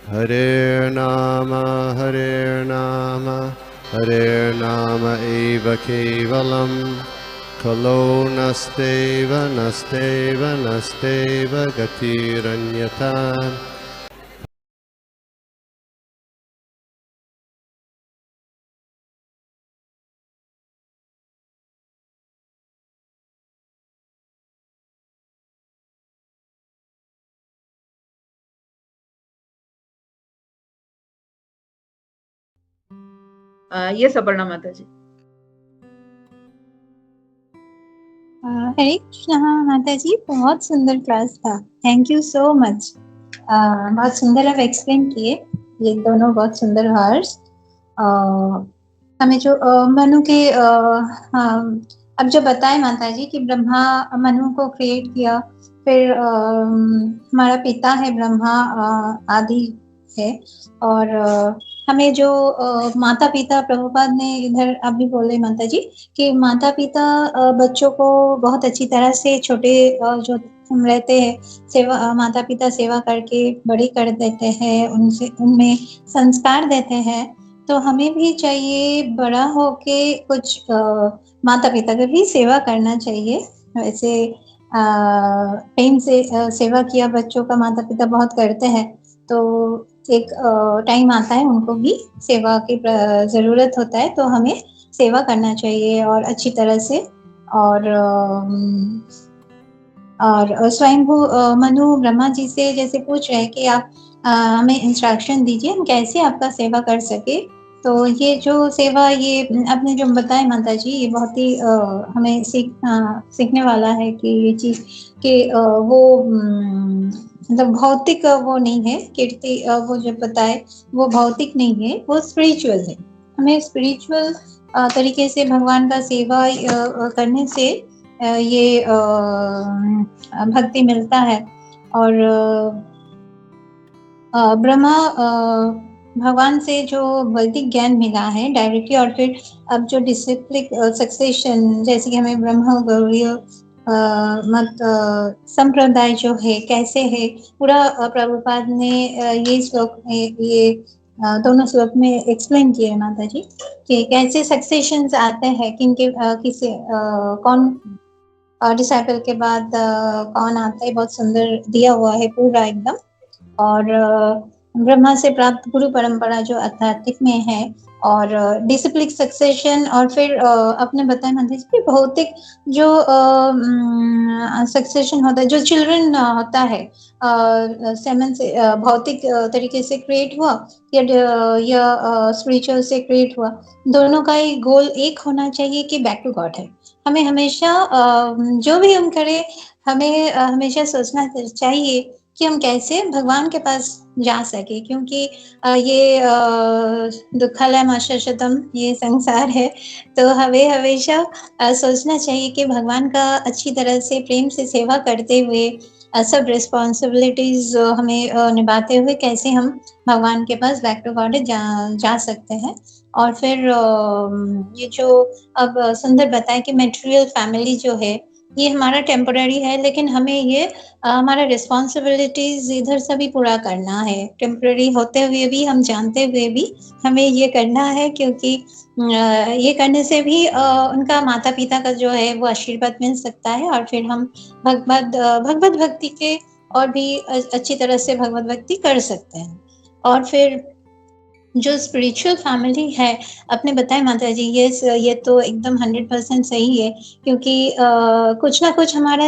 Hare Nama, Hare Nama eva kevalam, Kalo nasteva, nasteva, nasteva gatiranyata. ये अपर्णा माता जी। हरे कृष्णा माता जी, बहुत सुंदर क्लास था, थैंक यू सो मच। बहुत सुंदर आप एक्सप्लेन किए, ये दोनों बहुत सुंदर वर्ड्स। हमें जो मनु के अब जो बताए माता जी कि ब्रह्मा मनु को क्रिएट किया, फिर हमारा पिता है ब्रह्मा, आदि है, और हमें जो माता पिता, प्रभुपाद ने इधर अभी बोले माता जी कि माता पिता बच्चों को बहुत अच्छी तरह से छोटे जो हम रहते हैं सेवा, माता पिता सेवा करके बड़ी कर देते हैं, उनसे उनमें संस्कार देते हैं। तो हमें भी चाहिए बड़ा होके कुछ माता पिता की भी सेवा करना चाहिए। वैसे प्रेम से सेवा किया बच्चों का माता पिता बहुत करते हैं, तो एक टाइम आता है उनको भी सेवा की जरूरत होता है, तो हमें सेवा करना चाहिए और अच्छी तरह से। और स्वयंभू मनु ब्रह्मा जी से जैसे पूछ रहे हैं कि आप हमें इंस्ट्रक्शन दीजिए, हम कैसे आपका सेवा कर सके। तो ये जो सेवा, ये आपने जो बताया माता जी, ये बहुत ही हमें सीखने वाला है कि ये चीज कि वो मतलब भौतिक वो नहीं है, कीर्ति वो जो बताए वो भौतिक नहीं है, वो स्पिरिचुअल है। हमें स्पिरिचुअल तरीके से भगवान का सेवा करने से ये भक्ति मिलता है। और ब्रह्मा भगवान से जो वैदिक ज्ञान मिला है डायरेक्टली, और फिर अब जो डिसिप्लिन सक्सेशन, जैसे कि हमें ब्रह्म गौड़ीय मत संप्रदाय जो है कैसे है, पूरा प्रभुपाद ने ये श्लोक ये दोनों श्लोक में एक्सप्लेन किए माता जी कि कैसे सक्सेशंस आते हैं, किनके किसे कौन डिसाइपल के बाद कौन आता है, बहुत सुंदर दिया हुआ है पूरा एकदम। और ब्रह्मा से प्राप्त गुरु परंपरा जो आध्यात्मिक में है, और डिसिप्लिन सक्सेशन, और फिर आपने बताया मंदिर की भौतिक जो सक्सेशन होता है, जो चिल्ड्रन होता है सेमन से भौतिक तरीके से क्रिएट हुआ या स्पिरिचुअल से क्रिएट हुआ, दोनों का ही गोल एक होना चाहिए कि बैक टू गॉड है। हमें हमेशा जो भी हम करें, हमें हमेशा सोचना चाहिए कि हम कैसे भगवान के पास जा सके, क्योंकि ये दुखलय शतम ये संसार है, तो हमें हमेशा सोचना चाहिए कि भगवान का अच्छी तरह से प्रेम से सेवा करते हुए सब रिस्पॉन्सिबिलिटीज हमें निभाते हुए कैसे हम भगवान के पास बैक टू गॉड जा सकते हैं। और फिर ये जो अब सुंदर बताया कि मेटेरियल फैमिली जो है ये हमारा टेम्पररी है, लेकिन हमें ये हमारा रिस्पॉन्सिबिलिटीज इधर से भी पूरा करना है, टेम्पररी होते हुए भी, हम जानते हुए भी हमें ये करना है, क्योंकि ये करने से भी उनका माता पिता का जो है वो आशीर्वाद मिल सकता है, और फिर हम भगवत भक्ति के और भी अच्छी तरह से भगवत भक्ति कर सकते हैं। और फिर जो स्पिरिचुअल फैमिली है, आपने बताया माता जी, ये तो एकदम 100% सही है, क्योंकि कुछ ना कुछ हमारा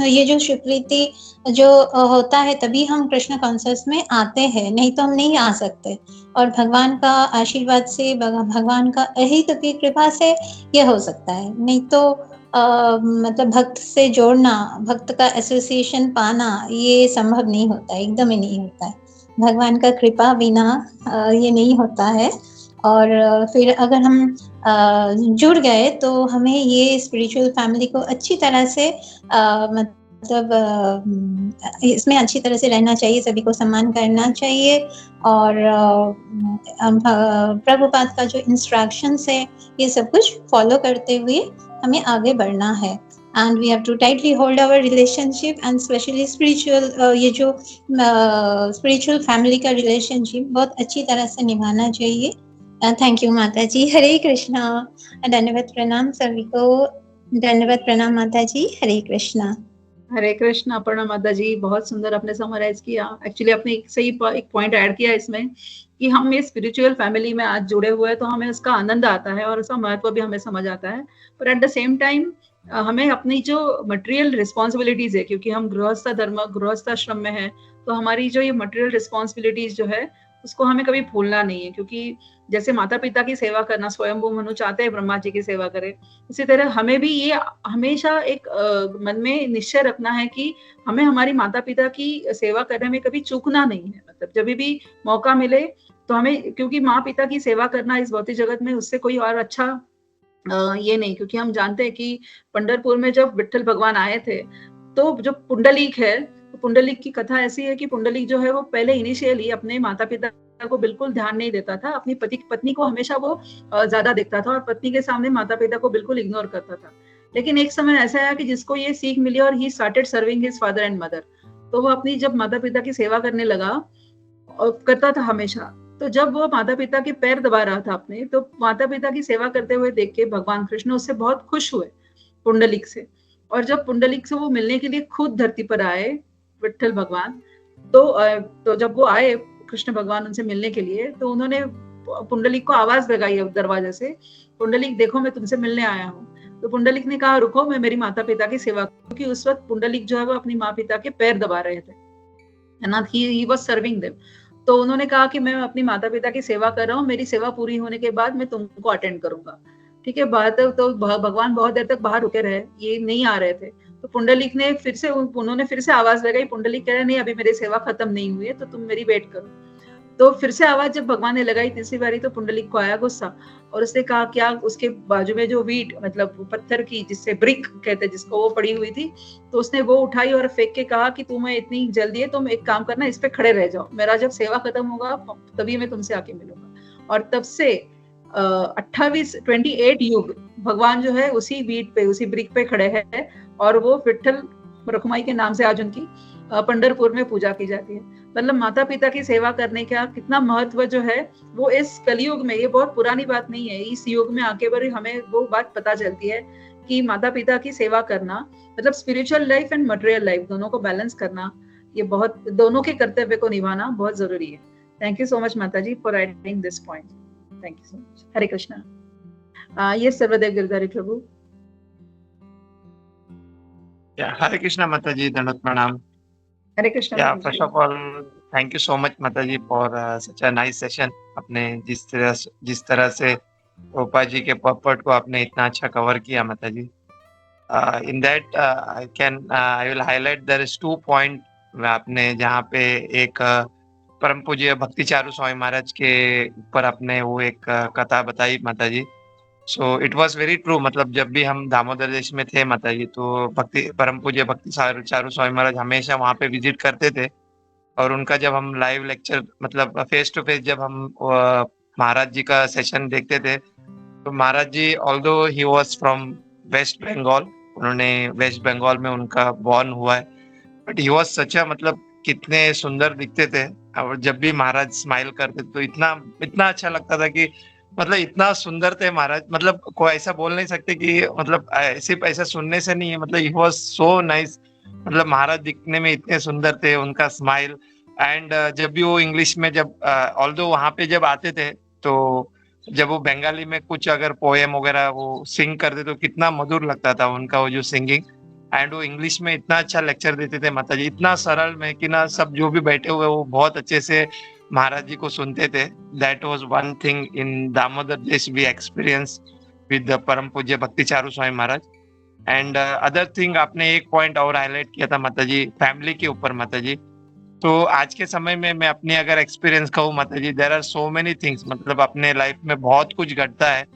ये जो स्वीकृति जो होता है, तभी हम कृष्ण कॉन्शियस में आते हैं, नहीं तो हम नहीं आ सकते। और भगवान का आशीर्वाद से, भगवान का अहित की कृपा से ये हो सकता है, नहीं तो मतलब भक्त से जोड़ना, भक्त का एसोसिएशन पाना, ये संभव नहीं होता है, एकदम ही नहीं होता है, भगवान का कृपा बिना ये नहीं होता है। और फिर अगर हम जुड़ गए तो हमें ये स्पिरिचुअल फैमिली को अच्छी तरह से मतलब इसमें अच्छी तरह से रहना चाहिए, सभी को सम्मान करना चाहिए, और प्रभुपाद का जो इंस्ट्रक्शंस है ये सब कुछ फॉलो करते हुए हमें आगे बढ़ना है। and we have to tightly hold our relationship, and especially spiritual, ये जो spiritual family का relationship बहुत अच्छी तरह से निभाना चाहिए। थैंक यू माता जी। हरे कृष्णा। धन्यवाद प्रणाम सभी को। धन्यवाद प्रणाम माता जी। हरे कृष्णा। हरे कृष्ण। अपर्णा माता जी, बहुत सुंदर आपने समराइज किया। एक्चुअली आपने एक सही एक पॉइंट ऐड किया इसमें कि हम ये स्पिरिचुअल फैमिली में आज जुड़े हुए हैं तो हमें उसका आनंद आता है और उसका महत्व भी हमें समझ आता है। पर एट द सेम टाइम हमें अपनी जो मटेरियल रिस्पॉन्सिबिलिटीज है, क्योंकि हम गृहस्थाश्रम में है, तो हमारी जो ये मटेरियल रिस्पॉन्सिबिलिटीज जो है उसको हमें कभी भूलना नहीं है। क्योंकि जैसे माता पिता की सेवा करना, स्वयंभू मनु चाहते हैं ब्रह्मा जी की सेवा करें, इसी तरह हमें भी ये हमेशा एक मन में निश्चय रखना है कि हमें हमारी माता पिता की सेवा करने में कभी चूकना नहीं है। मतलब जब भी मौका मिले तो हमें, क्योंकि माँ पिता की सेवा करना इस भौतिक जगत में उससे कोई और अच्छा ये नहीं। क्योंकि हम जानते हैं कि पंढरपुर में जब विट्ठल भगवान आए थे तो जो पुंडलीक है, तो पुंडलीक की कथा ऐसी है कि पुंडलीक जो है वो पहले इनिशियली अपने माता पिता को बिल्कुल ध्यान नहीं देता था, अपनी पत्नी को हमेशा वो ज्यादा देखता था और पत्नी के सामने माता पिता को बिल्कुल इग्नोर करता था। लेकिन एक समय ऐसा आया कि जिसको ये सीख मिली और he started serving his father and mother. तो वो अपनी जब माता पिता की सेवा करने लगा और करता था हमेशा, तो जब वो माता पिता के पैर दबा रहा था अपने, तो माता पिता की सेवा करते हुए देख के भगवान कृष्ण उससे बहुत खुश हुए, पुंडलिक से। और जब पुंडलिक से वो मिलने के लिए खुद धरती पर आए विट्ठल भगवान, तो जब वो आए कृष्ण भगवान उनसे मिलने के लिए, तो उन्होंने पुंडलिक को आवाज लगाई दरवाजे से, पुंडलिक देखो मैं तुमसे मिलने आया हूँ। तो पुंडलिक ने कहा रुको, मैं मेरी माता पिता की सेवा, क्योंकि उस वक्त पुंडलिक जो है वो अपनी माँ पिता के पैर दबा रहे थे, है ना, ही वाज सर्विंग देम। तो उन्होंने कहा कि मैं अपनी माता पिता की सेवा कर रहा हूँ, मेरी सेवा पूरी होने के बाद मैं तुमको अटेंड करूंगा। ठीक है, तो भगवान बहुत देर तक बाहर रुके रहे, ये नहीं आ रहे थे। तो पुंडलिक ने उन्होंने फिर से आवाज लगाई। पुंडलिक कह रहे नहीं, अभी मेरी सेवा खत्म नहीं हुई है, तो तुम मेरी वेट करो। तो फिर से आवाज जब भगवान ने लगाई तीसरी बारी, तो पुंडलिक को आया गुस्सा और उसने कहा क्या, उसके बाजू में जो वीट मतलब पत्थर की जिससे ब्रिक कहते हैं जिसको, वो पड़ी हुई थी, तो उसने वो उठाई और फेंक के कहा कि तुम्हें इतनी जल्दी है, तुम एक काम करना, इस पे खड़े रह जाओ, मेरा जब सेवा खत्म होगा तभी मैं तुमसे आके मिलूंगा। और तब से 28 युग भगवान जो है उसी वीट पे, उसी ब्रिक पे खड़े हैं और वो विट्ठल रखुमाई के नाम से आज उनकी पंढरपुर में पूजा की जाती है। मतलब माता पिता की सेवा करने का कितना महत्व जो है वो इस कलयुग में, ये बहुत पुरानी बात नहीं है, इस युग में आके बार हमें वो बात पता चलती है कि माता पिता की सेवा करना मतलब spiritual life and material life दोनों को बैलेंस करना, ये बहुत, दोनों के कर्तव्य को निभाना बहुत जरूरी है। Thank you so much mata ji for adding this point. Thank you so much. Hare Krishna. ये सर्वदेव गिरधारी प्रभु। हरे कृष्णा माता जी, दंडवत प्रणाम। Hare Krishna. First of all thank you so much mata ji for such a nice session. आपने जिस तरह से रूपा जी के पर्पट को आपने इतना अच्छा कवर किया माता जी। In that I will highlight there is 2 point आपने, जहाँ पे एक परम पूज्य भक्ति चारू स्वामी महाराज के ऊपर आपने वो एक कथा बताई माता जी। So it was very true. मतलब जब भी हम दामोदर देश में थे माता जी, तो परम पूज्य भक्ति चारू स्वामी महाराज हमेशा वहाँ पे विजिट करते थे और उनका जब हम लाइव लेक्चर मतलब फेस टू फेस जब हम महाराज जी का सेशन देखते थे, तो महाराज जी although he was from West Bengal, उन्होंने वेस्ट बंगाल में उनका बॉर्न हुआ है, बट ही वाज सच अ मतलब कितने सुंदर दिखते थे। और जब भी महाराज स्माइल करते तो इतना अच्छा लगता था कि मतलब इतना सुंदर थे महाराज। मतलब कोई ऐसा बोल नहीं सकते कि मतलब सिर्फ ऐसा सुनने से नहीं है, मतलब ही वाज सो नाइस। मतलब महाराज दिखने में इतने सुंदर थे, उनका स्माइल एंड जब भी वो इंग्लिश में जब ऑल्दो वहां पे जब आते थे, तो जब वो बंगाली में कुछ अगर पोएम वगैरह वो सिंग करते तो कितना मधुर लगता था उनका वो जो सिंगिंग। एंड वो इंग्लिश में इतना अच्छा लेक्चर देते थे माता जी, इतना सरल में कि ना सब जो भी बैठे हुए वो बहुत अच्छे से महाराज जी को सुनते थे। That was one thing in Damodar देश वी एक्सपीरियंस विद द परम पूज्य भक्ति Charu Swami Maharaj. And other thing आपने एक पॉइंट और हाईलाइट किया था माता जी, फैमिली के ऊपर माता जी। तो आज के समय में मैं अपनी अगर एक्सपीरियंस कहूँ माता जी, there are so many things, मतलब अपने लाइफ में बहुत कुछ घटता है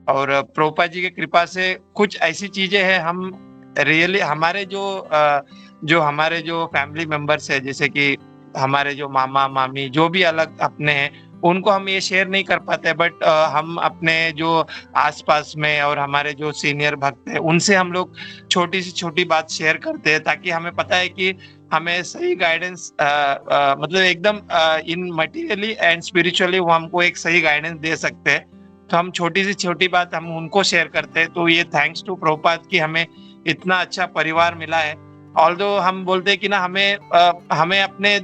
और प्रभुपाद जी की कृपा से कुछ ऐसी चीजें हैं हम रियली हमारे जो फैमिली मेंबर्स है, जैसे कि हमारे जो मामा मामी जो भी अलग अपने हैं, उनको हम ये शेयर नहीं कर पाते, बट हम अपने जो आसपास में और हमारे जो सीनियर भक्त हैं उनसे हम लोग छोटी से छोटी बात शेयर करते हैं, ताकि हमें पता है कि हमें सही गाइडेंस मतलब एकदम इन मटेरियली एंड स्पिरिचुअली वो हमको एक सही गाइडेंस दे सकते हैं। तो हम छोटी से छोटी बात हम उनको शेयर करते हैं। तो ये थैंक्स टू प्रभुपाद कि हमें इतना अच्छा परिवार मिला है। ऑल्दो हम बोलते हैं कि ना हमें अपने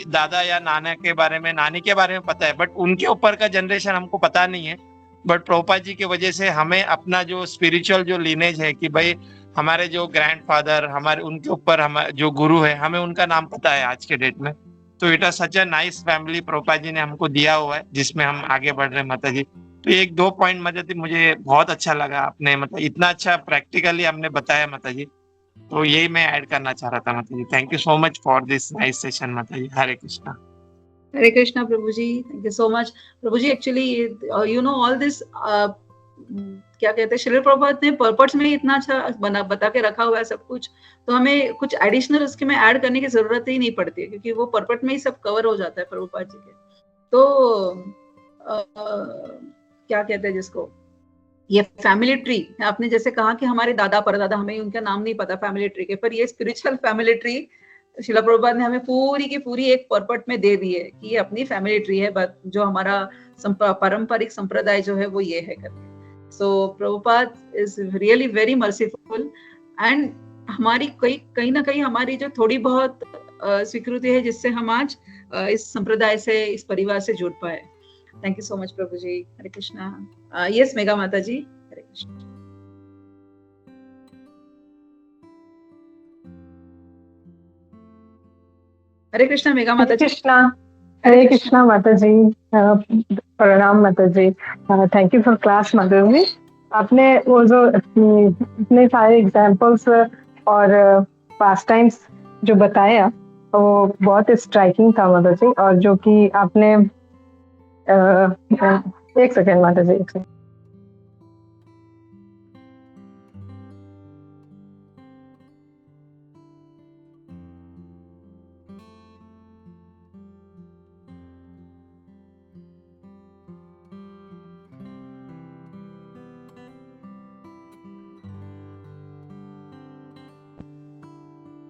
दादा या नाना के बारे में, नानी के बारे में पता है, बट उनके ऊपर का जनरेशन हमको पता नहीं है। बट प्रभुपाद जी की वजह से हमें अपना जो स्पिरिचुअल जो लीनेज है कि भाई हमारे जो ग्रैंडफादर, हमारे उनके ऊपर हम जो गुरु है, हमें उनका नाम पता है आज के डेट में। तो it such a nice family Prabhupada ji ने हमको दिया हुआ है, जिसमें हम आगे बढ़ रहे हैं माता जी। तो एक दो पॉइंट माता जी मुझे बहुत अच्छा लगा, आपने मतलब इतना अच्छा प्रैक्टिकली हमने बताया माता जी। तो यही मैं ऐड करना चाह रहा था माता जी। Thank you so much for this nice session माता जी। हरे कृष्णा। हरे कृष्णा प्रभु जी, थैंक यू सो मच प्रभु जी। Actually you know all this, क्या कहते हैं, श्रील प्रभुपाद ने पर्पस में इतना अच्छा बता के रखा हुआ है सब कुछ, तो हमें कुछ एडिशनल उसके में ऐड करने की जरूरत ही नहीं पड़ती है, क्योंकि वो पर्पस में ही सब कवर हो जाता है प्रभुपाद जी के। तो क्या कहते हैं जिसको, ये फैमिली ट्री, आपने जैसे कहा कि हमारे दादा परदादा, हमें उनका नाम नहीं पता फैमिली ट्री के, पर ये स्पिरिचुअल फैमिली ट्री शिला प्रभुपाद ने हमें पूरी की पूरी एक पर्पट में दे दी है कि ये अपनी फैमिली ट्री है, बट जो हमारा पारंपरिक संप्रदाय जो है वो ये है करके। So Prabhupada is really very merciful, and हमारी कहीं ना कहीं हमारी जो थोड़ी बहुत स्वीकृति है, जिससे हम आज इस संप्रदाय से, इस परिवार से जुड़ पाए। Thank you so much Prabhu ji. Hare Krishna. Yes Mega माता जी, हरे कृष्णा। हरे कृष्णा मेगा माता जी। हरे कृष्णा माता जी। प्रणाम माता जी। थैंक यू फॉर क्लास माता जी। आपने वो जो इतने सारे एग्जाम्पल्स और पास टाइम्स जो बताया वो बहुत स्ट्राइकिंग था माता जी। और जो कि आपने एक सेकेंड माता जी, एक सेकेंड।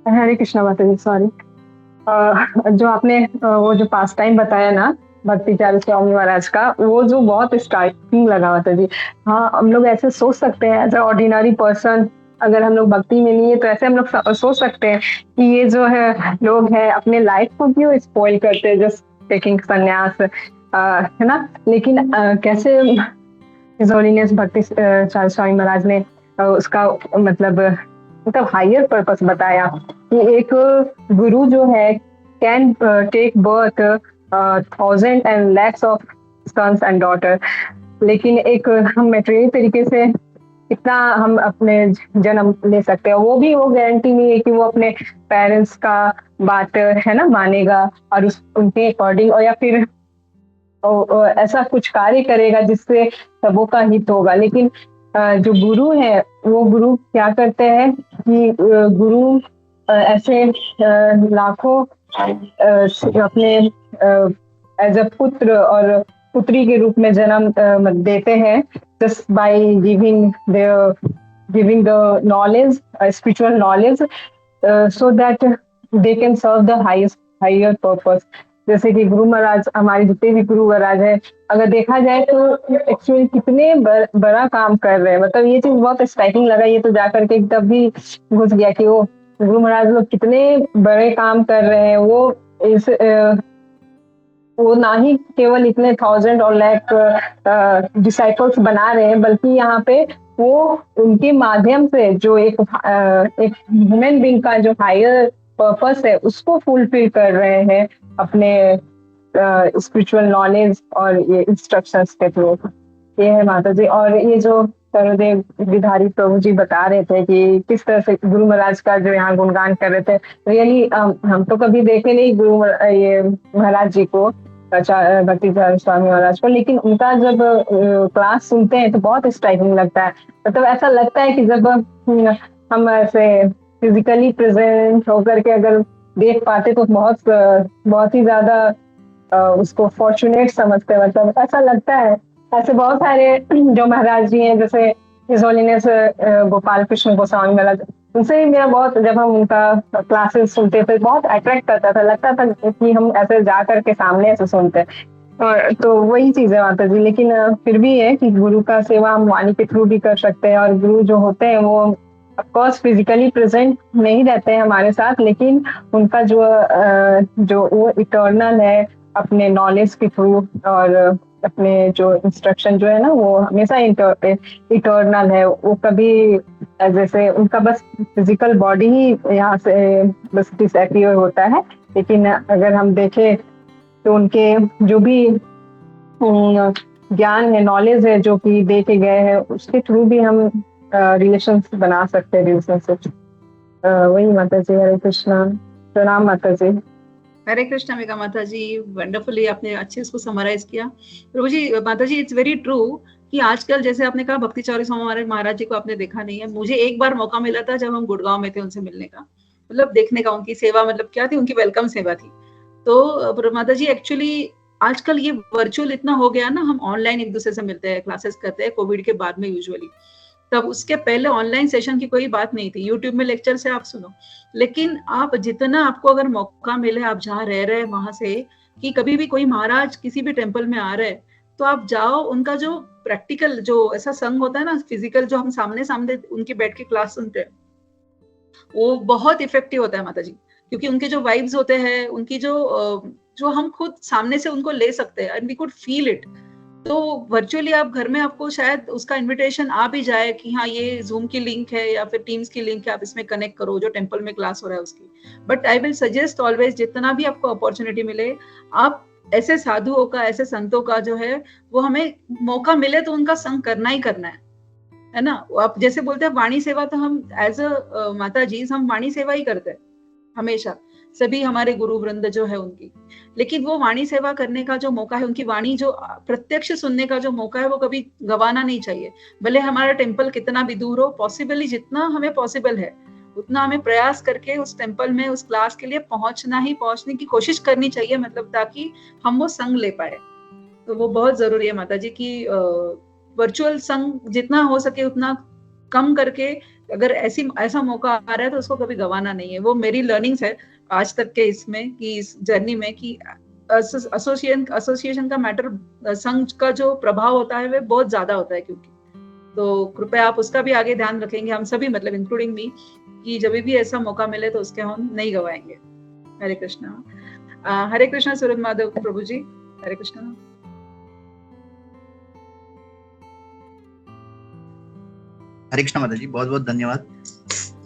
हरे कृष्णा माता जी, सॉरी। जो आपने वो जो पास टाइम बताया ना भक्ति चारू स्वामी महाराज का, वो जो बहुत स्ट्राइकिंग लगा माता जी। हाँ, हम लोग ऐसे सोच सकते हैं एज ए ऑर्डिनरी पर्सन, अगर हम लोग भक्ति में नहीं है तो ऐसे हम लोग सोच सकते हैं कि ये जो है लोग हैं अपने लाइफ को क्यों स्पॉइल करते हैं जस्ट टेकिंग संन्यास, है ना। लेकिन कैसे हिज होलीनेस भक्ति चारू स्वामी महाराज ने उसका मतलब हायर पर्पस बताया कि एक गुरु जो है can take birth 1000 and lakhs of sons and daughter, लेकिन एक हम मटेरियल तरीके से इतना हम अपने जन्म ले सकते हैं, वो भी वो गारंटी नहीं है कि वो अपने पेरेंट्स का बात है ना मानेगा और उनके अकॉर्डिंग, और या फिर ऐसा कुछ कार्य करेगा जिससे सबों का हित होगा। लेकिन जो गुरु है वो गुरु क्या करते हैं कि गुरु ऐसे लाखों अपने एज अ पुत्र और पुत्री के रूप में जन्म देते हैं, just by giving the knowledge, spiritual knowledge, so that they can serve the higher purpose. जैसे कि गुरु महाराज, हमारे जितने भी गुरु महाराज है, अगर देखा जाए तो एक्चुअली कितने बड़ा काम कर रहे हैं। मतलब ये चीज बहुत स्ट्राइकिंग लगा, ये तो जाकर के तब भी घुस गया कि वो गुरु महाराज लोग कितने बड़े काम कर रहे हैं। वो ना ही केवल इतने 1000 और लाख डिसाइपल्स बना रहे हैं, बल्कि यहाँ पे वो उनके माध्यम से जो एक ह्यूमन बीइंग का जो हायर पर्पस है उसको फुलफिल कर रहे हैं अपने स्पिरिचुअल नॉलेज और ये इंस्ट्रक्शंस के थ्रू। ये है माता जी। और ये जो सरोदेव गिरधारी प्रभु जी बता रहे थे कि किस तरह से गुरु महाराज का जो यहाँ गुणगान कर रहे थे, रियली हम तो कभी देखे नहीं गुरु ये महाराज जी को, भक्ति चारू स्वामी महाराज को, लेकिन उनका जब क्लास सुनते हैं तो बहुत स्ट्राइकिंग लगता है। मतलब ऐसा लगता है कि जब हम ऐसे फिजिकली प्रेजेंट होकर के अगर देख पाते तो बहुत ही ज्यादा उसको फॉर्चुनेट समझते हैं। मतलब ऐसा लगता है, ऐसे बहुत सारे जो महाराज जी हैं, जैसे हिज होलीनेस गोपाल कृष्ण गोस्वामी महाराज, उनसे ही मेरा बहुत, जब हम उनका क्लासेस सुनते थे बहुत अट्रैक्ट करता था, लगता था कि हम ऐसे जा करके सामने ऐसे सुनते हैं। और तो वही चीज है माता जी। लेकिन फिर भी है कि गुरु का सेवा हम वाणी के थ्रू भी कर सकते हैं, और गुरु जो होते हैं वो ऑफकोर्स फिजिकली प्रेजेंट नहीं रहते हैं हमारे साथ, लेकिन उनका जो वो इटर्नल है अपने नॉलेज के थ्रू, और अपने जो इंस्ट्रक्शन जो है ना वो हमेशा इटर्नल है। वो कभी जैसे उनका बस फिजिकल बॉडी ही यहाँ से बस डिसअपियर होता है, लेकिन अगर हम देखें तो उनके जो भी ज्ञान है, नॉलेज है जो कि दे के गए हैं, उसके थ्रू भी हम रिलेशन बना सकते हैं, रिलेशनशिप। वही माता जी। हरे कृष्णा। प्रणाम माता जी। हरे कृष्णा मेघा माता जी, वंडरफुली आपने अच्छे इसको समराइज किया। प्रभु जी, माता जी, इट्स वेरी ट्रू कि आजकल जैसे आपने कहा भक्ति चौरी स्वामी महाराज जी को आपने देखा नहीं है। मुझे एक बार मौका मिला था जब हम गुड़गांव में थे उनसे मिलने का, मतलब देखने का, उनकी सेवा मतलब क्या थी, उनकी वेलकम सेवा थी। तो माता जी एक्चुअली आजकल ये वर्चुअल इतना हो गया ना, हम ऑनलाइन एक दूसरे से मिलते हैं, क्लासेस करते हैं, कोविड के बाद में यूजुअली। तब उसके पहले ऑनलाइन सेशन की कोई बात नहीं थी, यूट्यूब में लेक्चर से आप सुनो। लेकिन आप जितना आपको अगर मौका मिले, आप जहाँ रह रहे हैं वहां से, कि कभी भी कोई महाराज किसी भी टेम्पल में आ रहे हैं तो आप जाओ, उनका जो प्रैक्टिकल जो ऐसा संग होता है ना, फिजिकल जो हम सामने सामने उनके बैठ के क्लास सुनते हैं, वो बहुत इफेक्टिव होता है माता जी। क्योंकि उनके जो वाइब्स होते हैं, उनकी जो हम खुद सामने से उनको ले सकते हैं, and we could feel it. तो वर्चुअली आप घर में, आपको शायद उसका इनविटेशन आ भी जाए कि हाँ ये जूम की लिंक है या फिर टीम्स की लिंक है, आप इसमें कनेक्ट करो जो टेम्पल में क्लास हो रहा है उसकी। But I will suggest always, जितना भी आपको अपॉर्चुनिटी मिले, आप ऐसे साधुओं का, ऐसे संतों का जो है वो हमें मौका मिले तो उनका संग करना ही करना है ना। आप जैसे बोलते हैं वाणी सेवा, तो हम एज अ माता जी हम वाणी सेवा ही करते हैं हमेशा, सभी हमारे गुरु वृंद जो है उनकी। लेकिन वो वाणी सेवा करने का जो मौका है, उनकी वाणी जो प्रत्यक्ष सुनने का जो मौका है, वो कभी गवाना नहीं चाहिए। भले हमारा टेम्पल कितना भी दूर हो, पॉसिबली जितना हमें पॉसिबल है उतना हमें प्रयास करके उस टेम्पल में, उस क्लास के लिए पहुंचने की कोशिश करनी चाहिए, मतलब ताकि हम वो संग ले पाए। तो वो बहुत जरूरी है माता जी की वर्चुअल संग जितना हो सके उतना कम करके, अगर ऐसा मौका आ रहा है तो उसको कभी गवाना नहीं है। वो मेरी लर्निंग्स है आज तक के इसमें, कि इस जर्नी में, कि एसोसिएशन का मैटर, संघ का जो प्रभाव होता है वो बहुत ज्यादा होता है। क्योंकि तो कृपया आप उसका भी आगे ध्यान रखेंगे, हम सभी, मतलब इंक्लूडिंग मी, कि जब भी ऐसा मौका मिले तो उसके हम नहीं गवाएंगे। हरे कृष्णा। हरे कृष्णा सूरज माधव प्रभु जी, हरे कृष्णा। हरे कृष्णा माता जी, बहुत बहुत धन्यवाद।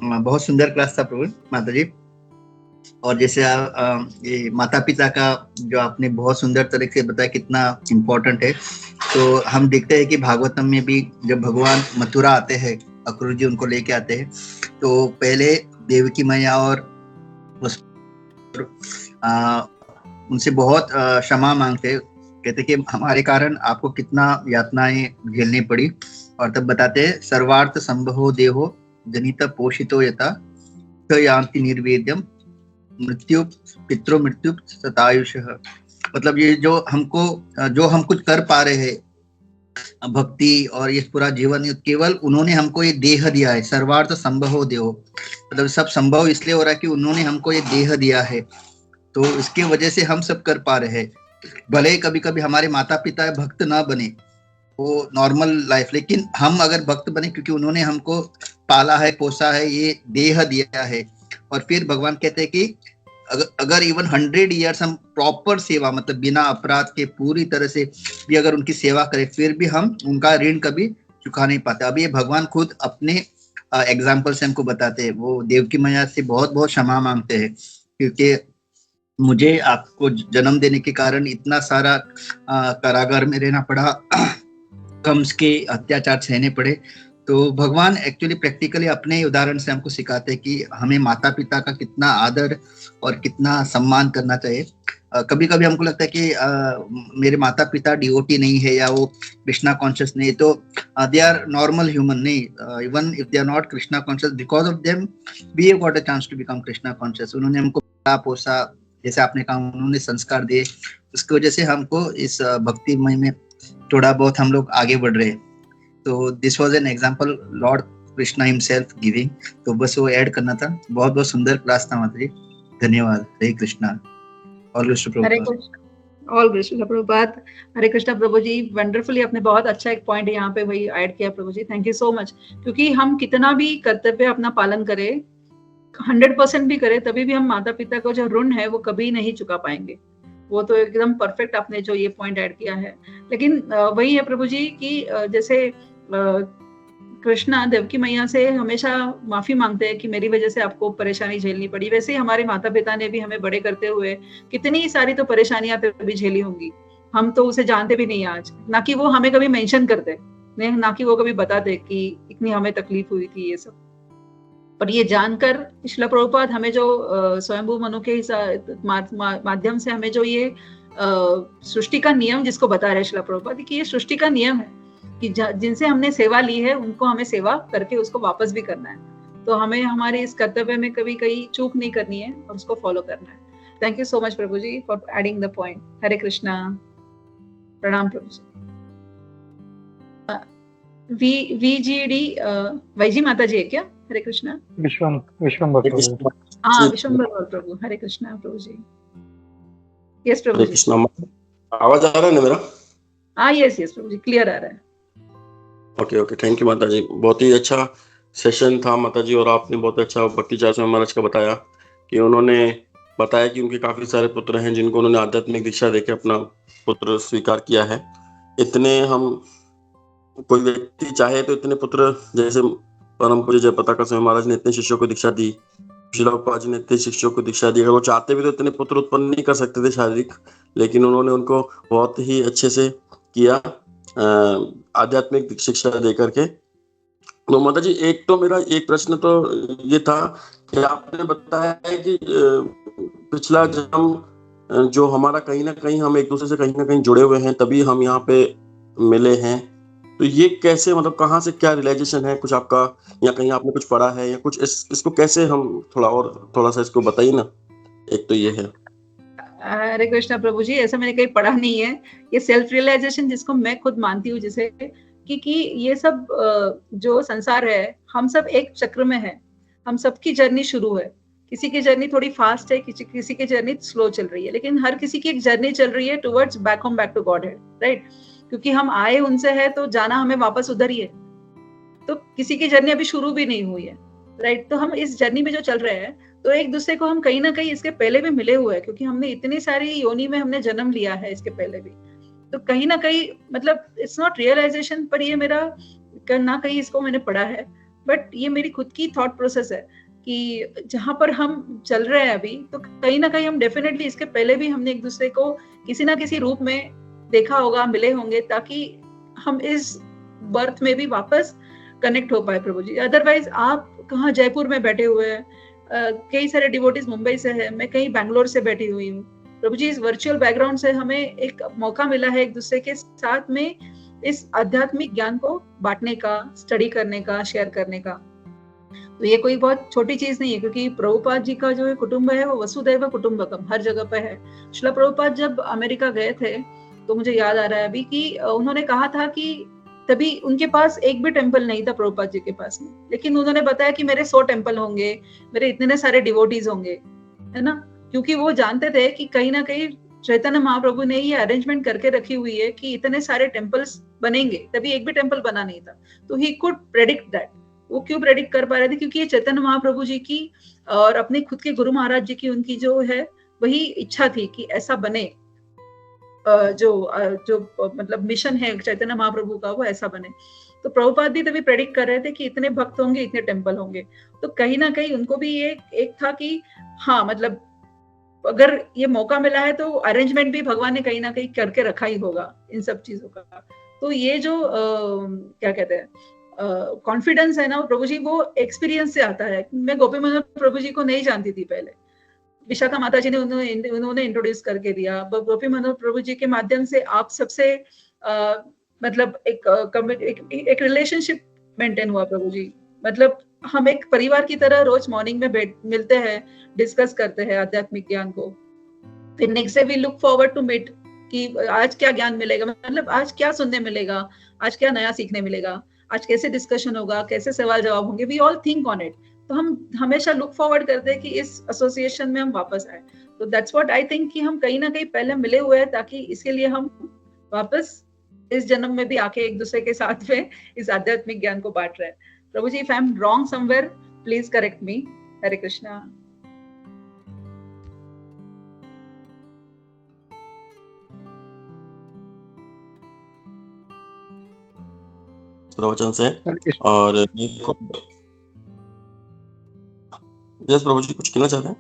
बहुत सुंदर क्लास था प्रभु माता जी। और जैसे ये माता पिता का जो आपने बहुत सुंदर तरीके से बताया कितना इम्पोर्टेंट है, तो हम देखते हैं कि भागवतम में भी जब भगवान मथुरा आते हैं, अक्रूर जी उनको लेके आते हैं, तो पहले देवकी मैया और उनसे बहुत क्षमा मांगते, कहते कि हमारे कारण आपको कितना यातनाएं झेलनी पड़ी। और तब बताते हैं सर्वार्थ संभवो देहो जनित पोषितो यथा यान्ति निर्वेद्यम मृत्यु पितरो मृत्यु सतायुषः। मतलब ये जो हम कुछ कर पा रहे हैं भक्ति और ये पूरा जीवन, केवल उन्होंने हमको ये देह दिया है। सर्वार्थ संभवो देहो, मतलब सब संभव इसलिए हो रहा है कि उन्होंने हमको ये देह दिया है, तो इसके वजह से हम सब कर पा रहे हैं। भले कभी कभी हमारे माता पिता भक्त ना बने, वो नॉर्मल लाइफ, लेकिन हम अगर भक्त बने क्योंकि उन्होंने हमको पाला है, पोसा है, ये देह दिया है। और फिर भगवान कहते हैं कि अगर इवन 100 ईयर्स हम प्रॉपर सेवा, मतलब बिना अपराध के पूरी तरह से भी अगर उनकी सेवा करें, फिर भी हम उनका ऋण कभी चुका नहीं पाते। अभी ये भगवान खुद अपने एग्जाम्पल से हमको बताते हैं। वो देवकी मैया से बहुत बहुत क्षमा मांगते हैं, क्योंकि मुझे आपको जन्म देने के कारण इतना सारा कारागार में रहना पड़ा, कंस के अत्याचार सहने पड़े। तो भगवान एक्चुअली प्रैक्टिकली अपने उदाहरण से हमको सिखाते हैं कि हमें माता पिता का कितना आदर और कितना सम्मान करना चाहिए। कभी कभी हमको लगता है कि मेरे माता पिता डिवोटी नहीं है या वो कृष्णा कॉन्शियस नहीं, तो दे आर नॉर्मल ह्यूमन। नहीं, even if they are not Krishna conscious, because of them we have got a chance to become Krishna conscious. उन्होंने हमको पोसा, जैसे आपने कहा उन्होंने संस्कार दिए, उसकी वजह से हमको इस भक्तिमय में थोड़ा बहुत हम लोग आगे बढ़ रहे हैं। तो this was an example Lord Krishna himself giving. तो बस वो ऐड करना था। बहुत बहुत सुंदर क्लास था माता जी, धन्यवाद। हरे कृष्णा। और कृष्ण हरे प्रभुपाद। कृष्ण, ऑल कृष्ण प्रभुपाद। हरे कृष्णा प्रभु जी, वंडरफुली आपने बहुत अच्छा एक पॉइंट यहाँ पे वही ऐड किया प्रभु जी, थैंक यू सो मच। क्योंकि हम कितना भी कर्तव्य अपना पालन करें, 100% भी करें, तभी भी हम माता पिता का जो ऋण है वो कभी नहीं चुका पाएंगे। वो तो एकदम परफेक्ट आपने जो ये पॉइंट ऐड किया है। लेकिन वही है प्रभु जी कि जैसे कृष्णा देवकी मैया से हमेशा माफी मांगते हैं कि मेरी वजह से आपको परेशानी झेलनी पड़ी, वैसे ही हमारे माता पिता ने भी हमें बड़े करते हुए कितनी सारी तो परेशानियां भी झेली होंगी, हम तो उसे जानते भी नहीं आज, ना कि वो हमें कभी मेंशन करते, ना कि वो कभी बताते कि इतनी हमें तकलीफ हुई थी ये सब। पर ये जानकर श्रील प्रभुपाद हमें जो स्वयंभू मनु के माध्यम से हमें जो ये सृष्टि का नियम जिसको बता रहे श्रील प्रभुपाद कि ये सृष्टि का नियम है कि जिनसे हमने सेवा ली है उनको हमें सेवा करके उसको वापस भी करना है। तो हमें हमारे इस कर्तव्य में कभी कहीं चूक नहीं करनी है और उसको फॉलो करना है। थैंक यू सो मच प्रभु जी for adding the point. Hare Krishna, प्रणाम प्रभु जी। VGD वैजी माता जी है क्या? हरे कृष्णा। विश्वम्बर प्रभु। हाँ, विश्वम्बर प्रभु। हरे कृष्णा प्रभु जी। यस प्रभु जी। आवाज आ रहा है ना मेरा? हाँ, यस प्रभु जी, क्लियर आ रहा है। ओके, थैंक यू माता जी। बहुत ही अच्छा सेशन था माता जी, और आपने बहुत अच्छा भक्ति चार स्वामी महाराज का बताया कि उन्होंने बताया कि उनके काफी सारे पुत्र हैं जिनको उन्होंने आध्यात्मिक दीक्षा देके अपना पुत्र स्वीकार किया है। इतने हम कोई व्यक्ति चाहे तो इतने पुत्र, जैसे परम पूज्य जयपताका स्वामी महाराज ने इतने शिष्यों को दीक्षा दी, श्रील प्रभुपाद जी ने इतने शिष्यों को दीक्षा दी, अगर वो चाहते भी तो इतने पुत्र उत्पन्न नहीं कर सकते थे शारीरिक, लेकिन उन्होंने उनको बहुत ही अच्छे से किया आध्यात्मिक शिक्षा देकर के। तो माता जी, एक तो मेरा एक प्रश्न तो ये था कि आपने बताया है कि पिछला जन्म जो हमारा कहीं ना कहीं हम एक दूसरे से कहीं ना कहीं जुड़े हुए हैं, तभी हम यहाँ पे मिले हैं। तो ये कैसे, मतलब कहाँ से क्या रियलाइजेशन है कुछ आपका, या कहीं आपने कुछ पढ़ा है या कुछ इसको कैसे हम थोड़ा सा इसको बताइए ना। एक तो ये है। हरे कृष्णा प्रभु जी, ऐसा मैंने कहीं पढ़ा नहीं है। ये सेल्फ रियलाइजेशन जिसको मैं खुद मानती हूँ, जैसे कि ये सब जो संसार है, हम सब एक चक्र में है, हम सबकी जर्नी शुरू है। किसी की जर्नी थोड़ी फास्ट है, किसी की जर्नी स्लो चल रही है, लेकिन हर किसी की एक जर्नी चल रही है towards back to Godhead, right? क्योंकि हम आए उनसे है तो जाना हमें वापस उधर ही है। तो किसी की जर्नी अभी शुरू भी नहीं हुई है, राइट? तो हम इस जर्नी में जो चल रहे हैं, तो एक दूसरे को हम कहीं ना कहीं इसके पहले भी मिले हुए हैं, क्योंकि हमने इतनी सारी योनि में हमने जन्म लिया है इसके पहले भी। तो कहीं ना कहीं, मतलब इट्स नॉट रियलाइजेशन, पर ये मेरा ना कहीं इसको मैंने पढ़ा है, बट ये मेरी खुद की थॉट प्रोसेस है कि जहां पर हम चल रहे हैं अभी, तो कहीं ना कहीं हम डेफिनेटली इसके पहले भी हमने एक दूसरे को किसी ना किसी रूप में देखा होगा, मिले होंगे, ताकि हम इस बर्थ में भी वापस कनेक्ट हो पाए प्रभु जी। अदरवाइज आप कहाँ जयपुर में बैठे हुए हैं, कई सारे डिवोटीज मुंबई से है, मैं कहीं बैंगलोर से बैठी हुई हूँ प्रभु जी। इस वर्चुअल बैकग्राउंड से हमें एक मौका मिला है एक दूसरे के साथ में इस आध्यात्मिक ज्ञान को बांटने का, स्टडी करने का, शेयर करने का। तो ये कोई बहुत छोटी चीज नहीं है, क्योंकि प्रभुपाद जी का जो कुटुंब है वो वसुदैव कुटुंबकम, हर जगह पे है। श्रील प्रभुपाद जब अमेरिका गए थे, तो मुझे याद आ रहा है अभी कि उन्होंने कहा था कि तभी उनके पास एक भी टेम्पल नहीं था प्रभुपाद जी के पास में, लेकिन उन्होंने बताया कि मेरे 100 टेम्पल होंगे, मेरे इतने सारे डिवोटीज होंगे, है ना? क्योंकि वो जानते थे कि कहीं ना कहीं चैतन्य महाप्रभु ने ये अरेंजमेंट करके रखी हुई है कि इतने सारे टेम्पल्स बनेंगे, तभी एक भी टेम्पल बना नहीं था। तो ही कुड प्रेडिक्ट दैट। वो क्यों प्रेडिक्ट कर पा रहे थे? क्योंकि ये चैतन्य महाप्रभु जी की और अपने खुद के गुरु महाराज जी की उनकी जो है वही इच्छा थी कि ऐसा बने, जो मतलब मिशन है चैतन्य महाप्रभु का, वो ऐसा बने। तो प्रभुपाद भी तभी प्रेडिक्ट कर रहे थे कि इतने भक्त होंगे, इतने टेम्पल होंगे। तो कहीं ना कहीं उनको भी एक था कि हाँ, मतलब अगर ये मौका मिला है तो अरेंजमेंट भी भगवान ने कहीं ना कहीं करके रखा ही होगा इन सब चीजों का। तो ये जो क्या कहते हैं कॉन्फिडेंस है ना प्रभु जी, वो एक्सपीरियंस से आता है। मैं गोपी मनोहर प्रभु जी को नहीं जानती थी पहले, विशाखा माता जी ने उन्होंने इंट्रोड्यूस करके दिया। गोपी मनोहर प्रभु जी के माध्यम से आप सबसे मतलब एक रिलेशनशिप मेंटेन हुआ प्रभु जी। मतलब हम एक परिवार की तरह रोज मॉर्निंग में मिलते हैं, डिस्कस करते हैं आध्यात्मिक ज्ञान को। फिर next day we look forward to meet कि आज क्या ज्ञान मिलेगा, मतलब आज क्या सुनने मिलेगा, आज क्या नया सीखने मिलेगा, आज कैसे डिस्कशन होगा, कैसे सवाल जवाब होंगे, we all think on it. तो हम हमेशा लुक फॉरवर्ड करते हैं कि इस एसोसिएशन में हम वापस आए। तो दैट्स व्हाट आई थिंक कि हम कहीं ना कहीं पहले मिले हुए हैं, ताकि इसके लिए हम वापस इस जन्म में भी आके एक दूसरे के साथ में इस आध्यात्मिक ज्ञान को बांट रहे हैं। प्रभु जी, if I am wrong somewhere please correct me. Hare Krishna. प्रवचन से। और यस प्रभु जी कुछ कहना चाहते हैं?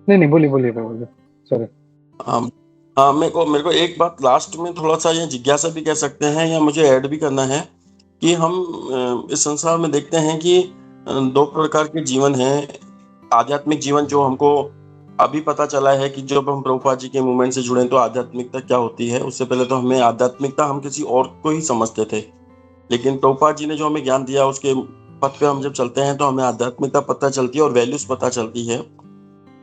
नहीं बोलिए प्रभु जी, सॉरी। मेरे को एक बात लास्ट में थोड़ा सा ये जिज्ञासा भी कह सकते हैं या मुझे ऐड भी करना है कि हम इस संसार में देखते हैं कि दो प्रकार के जीवन हैं। आध्यात्मिक जीवन जो हमको अभी पता चला है कि जब हम प्रभुपाद जी के मूवमेंट से जुड़े तो आध्यात्मिकता क्या होती है। उससे पहले तो हमें आध्यात्मिकता हम किसी और को ही समझते थे, लेकिन प्रभुपाद जी ने जो हमें ज्ञान दिया उसके पथ पे हम जब चलते हैं तो हमें आध्यात्मिकता पता चलती है और वैल्यूज पता चलती है।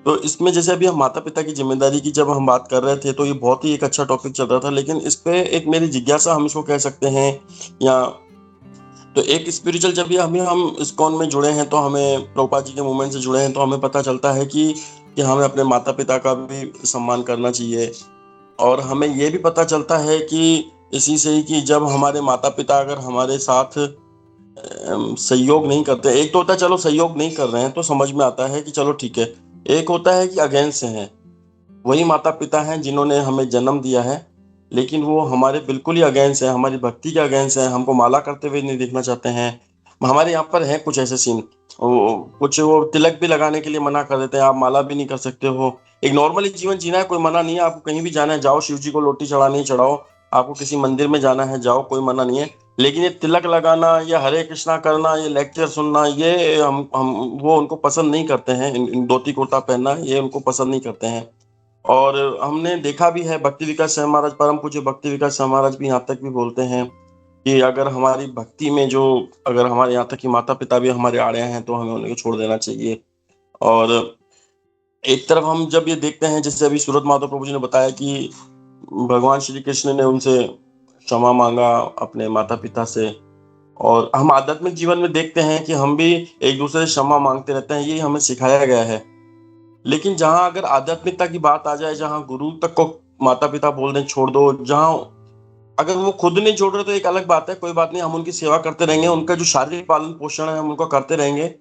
तो इसमें जैसे अभी हम माता पिता की जिम्मेदारी की जब हम बात कर रहे थे तो ये बहुत ही एक अच्छा टॉपिक चल रहा था, लेकिन इस पे एक मेरी जिज्ञासा हम इसको कह सकते हैं या तो एक स्पिरिचुअल जब भी हम इस्कॉन में जुड़े हैं तो हमें प्रभुपाद जी के मूवमेंट से जुड़े हैं तो हमें पता चलता है कि हमें अपने माता पिता का भी सम्मान करना चाहिए। और हमें ये भी पता चलता है कि इसी से ही कि जब हमारे माता पिता अगर हमारे साथ सहयोग नहीं करते, एक तो होता है चलो सहयोग नहीं कर रहे हैं तो समझ में आता है कि चलो ठीक है, एक होता है कि अगेंस्ट हैं, वही माता पिता हैं जिन्होंने हमें जन्म दिया है लेकिन वो हमारे बिल्कुल ही अगेंस्ट है, हमारी भक्ति के अगेंस्ट है, हमको माला करते हुए नहीं देखना चाहते हैं। हमारे यहाँ पर है कुछ ऐसे सीन, कुछ वो तिलक भी लगाने के लिए मना कर देते हैं, आप माला भी नहीं कर सकते हो। एक नॉर्मली जीवन जीना है, कोई मना नहीं है, आपको कहीं भी जाना है जाओ, शिव जी को लोटी चढ़ानी चढ़ाओ, आपको किसी मंदिर में जाना है जाओ, कोई मना नहीं है। लेकिन ये तिलक लगाना या हरे कृष्णा करना, ये लेक्चर सुनना, ये हम वो उनको पसंद नहीं करते हैं। धोती कुर्ता पहनना ये उनको पसंद नहीं करते हैं। और हमने देखा भी है, भक्ति विकास स्वामी महाराज, परम पूज्य भक्ति विकास स्वामी महाराज भी यहाँ तक भी बोलते हैं कि अगर हमारी भक्ति में जो अगर हमारे यहाँ तक कि माता पिता भी हमारे आड़े हैं तो हमें उन्हें छोड़ देना चाहिए। और एक तरफ हम जब ये देखते हैं, जैसे अभी सूरत माधव प्रभु जी ने बताया कि भगवान श्री कृष्ण ने उनसे क्षमा मांगा अपने माता पिता से, और हम आध्यात्मिक जीवन में देखते हैं कि हम भी एक दूसरे से क्षमा मांगते रहते हैं, ये हमें सिखाया गया है। लेकिन जहां अगर आध्यात्मिकता की बात आ जाए, जहां गुरु तक को माता पिता बोल दें छोड़ दो, जहां अगर वो खुद नहीं छोड़ रहे तो एक अलग बात है, कोई बात नहीं, हम उनकी सेवा करते रहेंगे, उनका जो शारीरिक पालन पोषण है हम उनको करते रहेंगे।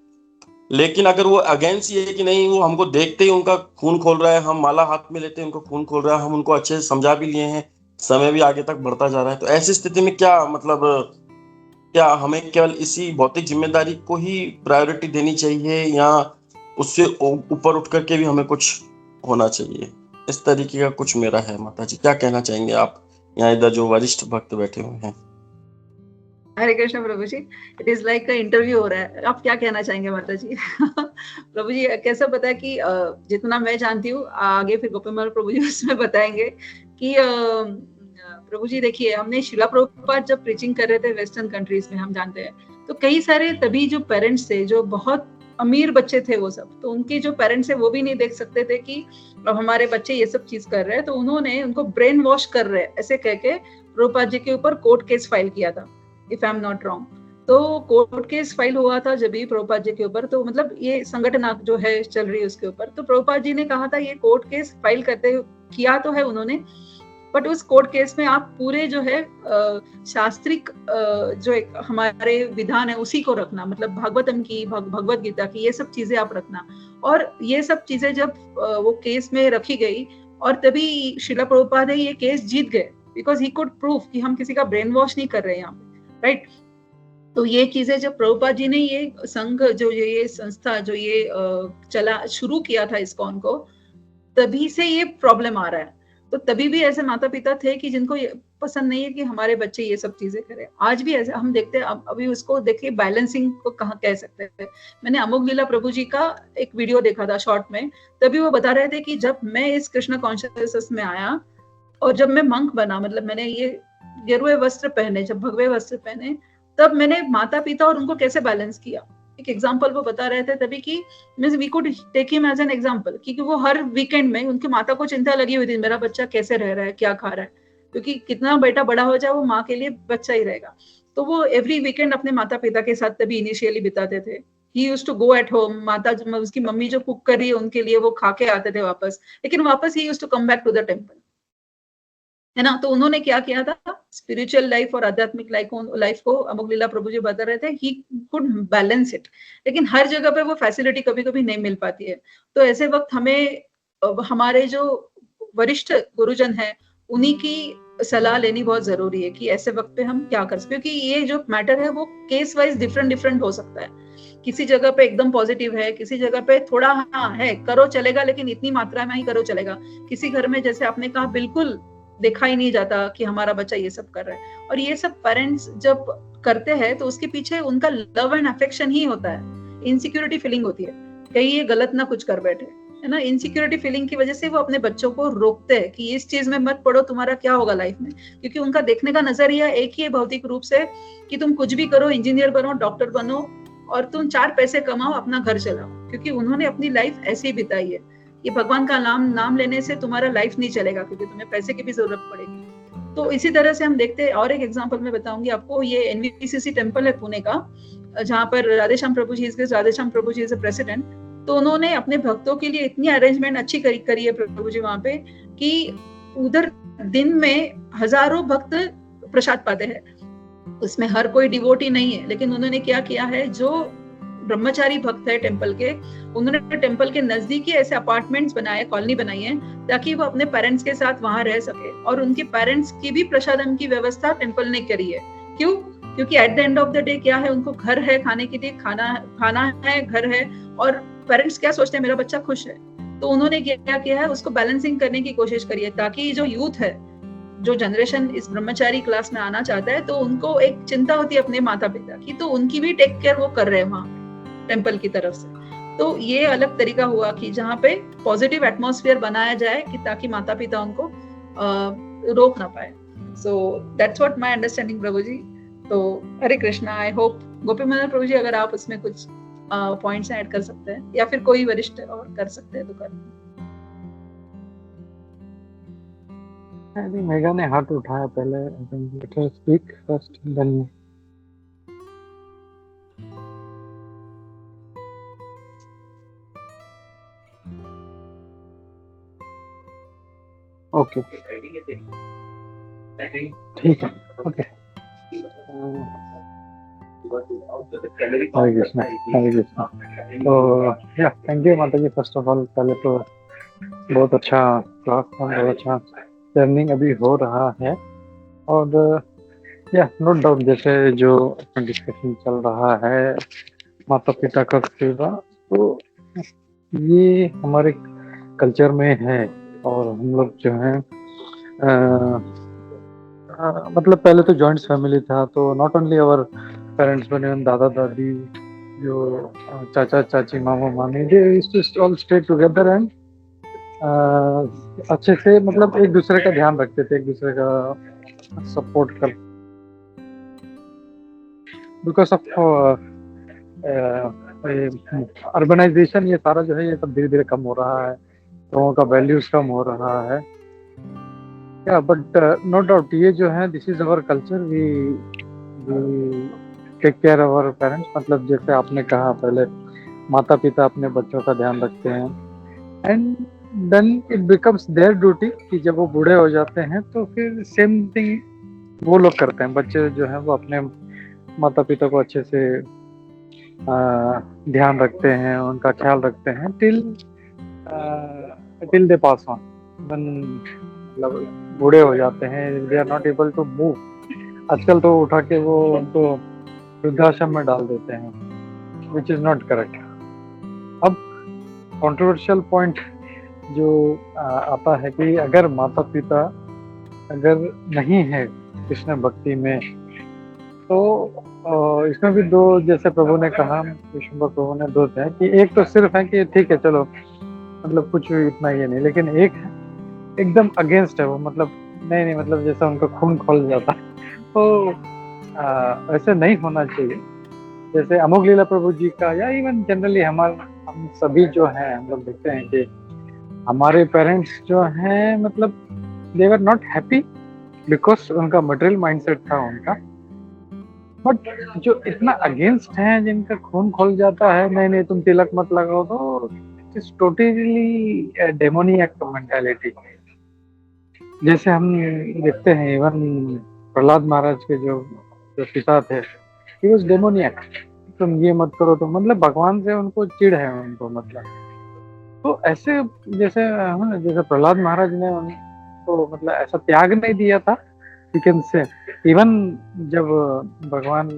लेकिन अगर वो अगेंस्ट ये है कि नहीं, वो हमको देखते ही उनका खून खोल रहा है, हम माला हाथ में लेते हैं उनको खून खोल रहा है, हम उनको अच्छे से समझा भी लिए हैं, समय भी आगे तक बढ़ता जा रहा है, तो ऐसी स्थिति में क्या मतलब, क्या हमें केवल इसी भौतिक जिम्मेदारी को ही प्रायोरिटी देनी चाहिए या उससे ऊपर उठ करके भी हमें कुछ होना चाहिए? इस तरीके का कुछ मेरा है। माता जी क्या कहना चाहेंगे आप, यहाँ इधर जो वरिष्ठ भक्त बैठे हुए हैं? हरे कृष्ण प्रभु जी, इट इज लाइक इंटरव्यू हो रहा है, आप क्या कहना चाहेंगे माता जी? प्रभु जी कैसा पता है कि जितना मैं जानती हूँ, आगे फिर गोपीमल प्रभु जी उसमें बताएंगे कि प्रभु जी देखिए, हमने शिला प्रभुपाद जब प्रीचिंग कर रहे थे वेस्टर्न कंट्रीज में, हम जानते हैं, तो कई सारे तभी जो पेरेंट्स थे, जो बहुत अमीर बच्चे थे वो सब, तो उनके जो पेरेंट्स है वो भी नहीं देख सकते थे कि अब हमारे बच्चे ये सब चीज कर रहे हैं, तो उन्होंने उनको ब्रेन वॉश कर रहे हैं ऐसे कह के प्रभुपाद जी के ऊपर कोर्ट केस फाइल किया था, if I am not wrong. तो कोर्ट केस फाइल हुआ था जब भी प्रभुपाद जी के ऊपर, तो मतलब ये संगठन जो है चल रही है उसके ऊपर, तो प्रभुपाद जी ने कहा था ये कोर्ट केस फाइल करते किया तो है उन्होंने, बट उस कोर्ट केस में आप पूरे जो है शास्त्रिक जो एक हमारे विधान है उसी को रखना, मतलब भागवतम की, भगवत गीता की, ये सब चीजें आप रखना। और ये सब चीजें जब वो केस में रखी गई, और तभी शिला प्रभुपाद ये केस जीत गए, बिकॉज ही कुड प्रूव कि हम किसी का ब्रेन वॉश नहीं कर रहे हैं यहाँ पे, राइट। तो ये चीजें जब प्रभुपाद जी ने ये संघ जो ये संस्था जो ये चला शुरू किया था इस्कॉन को, तभी से ये प्रॉब्लम आ रहा है। तो तभी भी ऐसे माता पिता थे कि जिनको ये पसंद नहीं है कि हमारे बच्चे ये सब चीजें करें। आज भी ऐसे हम देखते हैं, अभी उसको देखिए बैलेंसिंग को कहाँ कह सकते हैं। मैंने अमोघ लीला प्रभु जी का एक वीडियो देखा था शॉर्ट में, तभी वो बता रहे थे कि जब मैं इस कृष्ण कॉन्शियसनेस में आया और जब मैं मंक बना, मतलब मैंने ये गेरुए वस्त्र पहने, जब भगवे वस्त्र पहने, तब मैंने माता पिता और उनको कैसे बैलेंस किया। एक एग्जांपल वो बता रहे थे तभी कि means we could take him as an example, क्योंकि वो हर वीकेंड में उनकी माता को चिंता लगी हुई थी मेरा बच्चा कैसे रह रहा है, क्या खा रहा है, क्योंकि कितना बेटा बड़ा हो जाए वो माँ के लिए बच्चा ही रहेगा। तो वो एवरी वीकेंड अपने माता पिता के साथ तभी इनिशियली बिताते थे। He used to go at home, माता उसकी मम्मी जो कुक कर रही है उनके लिए वो खा के आते थे वापस, लेकिन वापस he used to come back to the temple, है ना। तो उन्होंने क्या किया था, स्पिरिचुअल लाइफ और आध्यात्मिक लाइफ को अमोघ लीला प्रभु जी बता रहे थे, ही कुड बैलेंस इट, लेकिन हर जगह पे वो फैसिलिटी कभी कभी नहीं मिल पाती है। तो ऐसे वक्त हमें हमारे जो वरिष्ठ गुरुजन हैं उन्हीं की सलाह लेनी बहुत जरूरी है कि ऐसे वक्त पे हम क्या कर सकते, क्योंकि ये जो मैटर है वो केस वाइज डिफरेंट हो सकता है। किसी जगह पे एकदम पॉजिटिव है, किसी जगह पे थोड़ा हाँ है, करो चलेगा लेकिन इतनी मात्रा में ही करो चलेगा। किसी घर में जैसे आपने कहा बिल्कुल देखा ही नहीं जाता कि हमारा बच्चा ये सब कर रहा है, और ये सब पेरेंट्स जब करते हैं तो उसके पीछे उनका लव एंड अफेक्शन ही होता है। इनसिक्योरिटी फीलिंग होती है, कहीं ये गलत ना कुछ कर बैठे, है ना। इनसिक्योरिटी फीलिंग की वजह से वो अपने बच्चों को रोकते हैं कि इस चीज में मत पड़ो, तुम्हारा क्या होगा लाइफ में, क्योंकि उनका देखने का नजरिया एक ही है भौतिक रूप से कि तुम कुछ भी करो, इंजीनियर बनो, डॉक्टर बनो और तुम 4 पैसे कमाओ, अपना घर चलाओ, क्योंकि उन्होंने अपनी लाइफ ऐसे ही बिताई है कि भगवान का नाम लेने से तुम्हारा लाइफ नहीं चलेगा, क्योंकि तुम्हें पैसे की भी जरूरत पड़ेगी। तो इसी तरह से हम देखते हैं, और एक एग्जांपल मैं बताऊंगी आपको, ये एनवीसीसी टेम्पल है पुणे का, जहाँ पर राधेश्याम प्रभु जी इज प्रेसिडेंट। तो उन्होंने अपने भक्तों के लिए इतनी अरेंजमेंट अच्छी करी है प्रभु जी वहां पे, कि उधर दिन में हजारों भक्त प्रसाद पाते हैं। उसमें हर कोई डिवोटी नहीं है, लेकिन उन्होंने क्या किया है, जो ब्रह्मचारी भक्त है टेम्पल के, उन्होंने टेम्पल के नजदीक ही ऐसे अपार्टमेंट्स बनाए, कॉलोनी बनाई है, ताकि वो अपने पेरेंट्स के साथ वहां रह सके। और उनके पेरेंट्स की भी प्रसादम की व्यवस्था टेम्पल ने करी है। क्यों? क्योंकि at the end of the day क्या है, उनको घर है, खाने के लिए खाना है, घर है, और पेरेंट्स क्या सोचते हैं, मेरा बच्चा खुश है। तो उन्होंने क्या किया है, उसको बैलेंसिंग करने की कोशिश करी है, ताकि जो यूथ है, जो जनरेशन इस ब्रह्मचारी क्लास में आना चाहता है, तो उनको एक चिंता होती है अपने माता पिता की, तो उनकी भी टेक केयर वो कर रहे हैं वहां टेम्पल की तरफ से। तो ये अलग तरीका हुआ कि जहाँ पे पॉजिटिव एटमॉस्फेयर बनाया जाए, कि ताकि माता पिता उनको रोक ना पाए। So that's what my understanding प्रभु जी। तो हरे कृष्णा। आई होप गोपी मनोहर प्रभु जी अगर आप उसमें कुछ पॉइंट्स ऐड कर सकते हैं, या फिर कोई वरिष्ठ और कर सकते हैं तो कर। मेघा ने हाथ उठाया पहले, स्पीक फर्स्ट देन। ओके ठीक है, ओके। हरे कृष्णा, हरे कृष्णा। तो या थैंक यू माता जी। फर्स्ट ऑफ ऑल पहले तो बहुत अच्छा क्लास था, बहुत अच्छा लर्निंग अभी हो रहा है। और या नो डाउट, जैसे जो डिस्कशन चल रहा है माता पिता का सेवा, तो ये हमारे कल्चर में है। और हम लोग जो है मतलब पहले तो जॉइंट फैमिली था, तो नॉट ओनली आवर पेरेंट्स बने, दादा दादी, जो चाचा चाची, मामा मामी, they used to all stay together and अच्छे से मतलब एक दूसरे का ध्यान रखते थे, एक दूसरे का सपोर्ट कर। बिकॉज ऑफ अर्बनाइजेशन ये सारा जो है ये सब धीरे धीरे कम हो रहा है, लोगों का वैल्यूज कम हो रहा है। या बट नो डाउट ये जो है this is our culture, we take care our parents. मतलब जैसे आपने कहा पहले, माता पिता अपने बच्चों का ध्यान रखते हैं, and then it becomes their duty कि जब वो बूढ़े हो जाते हैं तो फिर सेम थिंग वो लोग करते हैं। बच्चे जो है वो अपने माता पिता को अच्छे से ध्यान रखते हैं, उनका ख्याल रखते हैं टिल दे पास ऑन। मतलब बूढ़े हो जाते हैं, they are not able to move. आजकल तो उठा के वो उनको वृद्धाश्रम में डाल देते हैं, विच इज नॉट करेक्ट। अब कंट्रोवर्शियल पॉइंट जो आता है कि अगर माता पिता अगर नहीं है कृष्ण भक्ति में, तो इसमें भी दो, जैसे प्रभु ने कहा, विष्णु प्रभु ने दो थे कि एक तो सिर्फ है कि ठीक है चलो मतलब कुछ इतना ये नहीं, लेकिन एक एकदम अगेंस्ट है वो, मतलब नहीं मतलब जैसा उनका खून खोल जाता है। तो ऐसे नहीं होना चाहिए। जैसे अमोघ लीला प्रभु जी का, या इवन जनरली हम सभी जो हैं, हम लोग देखते हैं कि हमारे पेरेंट्स जो हैं, मतलब दे वर नॉट हैप्पी बिकॉज उनका मटेरियल माइंडसेट था उनका, बट जो इतना अगेंस्ट है, जिनका खून खोल जाता है, नहीं नहीं तुम तिलक मत लगाओ, तो it is totally demoniac mentality. जैसे हम देखते हैं इवन प्रहलाद महाराज के जो पिता थे, ही वाज डेमोनियक, तुम ये मत करो, तो मतलब भगवान से उनको चिढ़ है उनको, मतलब तो ऐसे जैसे प्रहलाद महाराज ने उनको मतलब ऐसा त्याग नहीं दिया था, लेकिन से इवन जब भगवान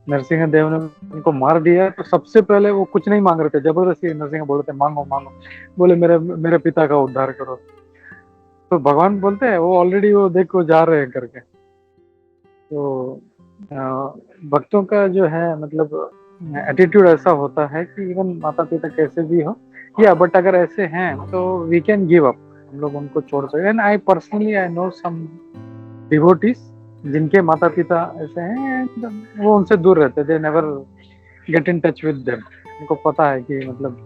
नरसिंह देव ने उनको मार दिया, तो सबसे पहले वो कुछ नहीं मांग रहे थे, जबरदस्ती नरसिंह बोलते मांगो मांगो, बोले मेरे पिता का उद्धार करो। तो भगवान बोलते हैं वो ऑलरेडी वो देखो जा रहे हैं करके। तो भक्तों का जो है मतलब एटीट्यूड ऐसा होता है कि इवन माता पिता कैसे भी हो, या बट अगर ऐसे हैं तो वी कैन गिव अप, हम लोग उनको छोड़ सकते हैं। And I personally I know some devotees जिनके माता पिता ऐसे हैं, वो उनसे दूर रहते, they never get in touch with them. उनको पता है कि मतलब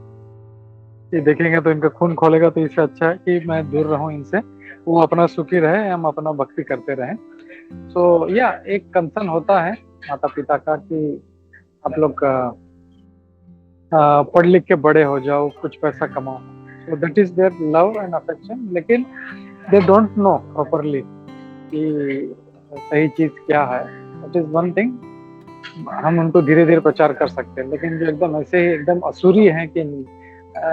ये देखेंगे तो इनका खून खोलेगा, तो इससे अच्छा है कि मैं दूर रहूं इनसे, वो अपना सुखी रहे, हम अपना भक्ति करते रहें। सो या एक कंसर्न होता है माता पिता का कि आप लोग पढ़ लिख के बड़े हो जाओ, कुछ पैसा कमाओ, so that is their love and affection, लेकिन दे डोंट नो प्रॉपरली कि सही चीज क्या है। दैट इज वन थिंग, हम उनको धीरे धीरे प्रचार कर सकते हैं, लेकिन जो एकदम ऐसे ही एकदम असुरी है कि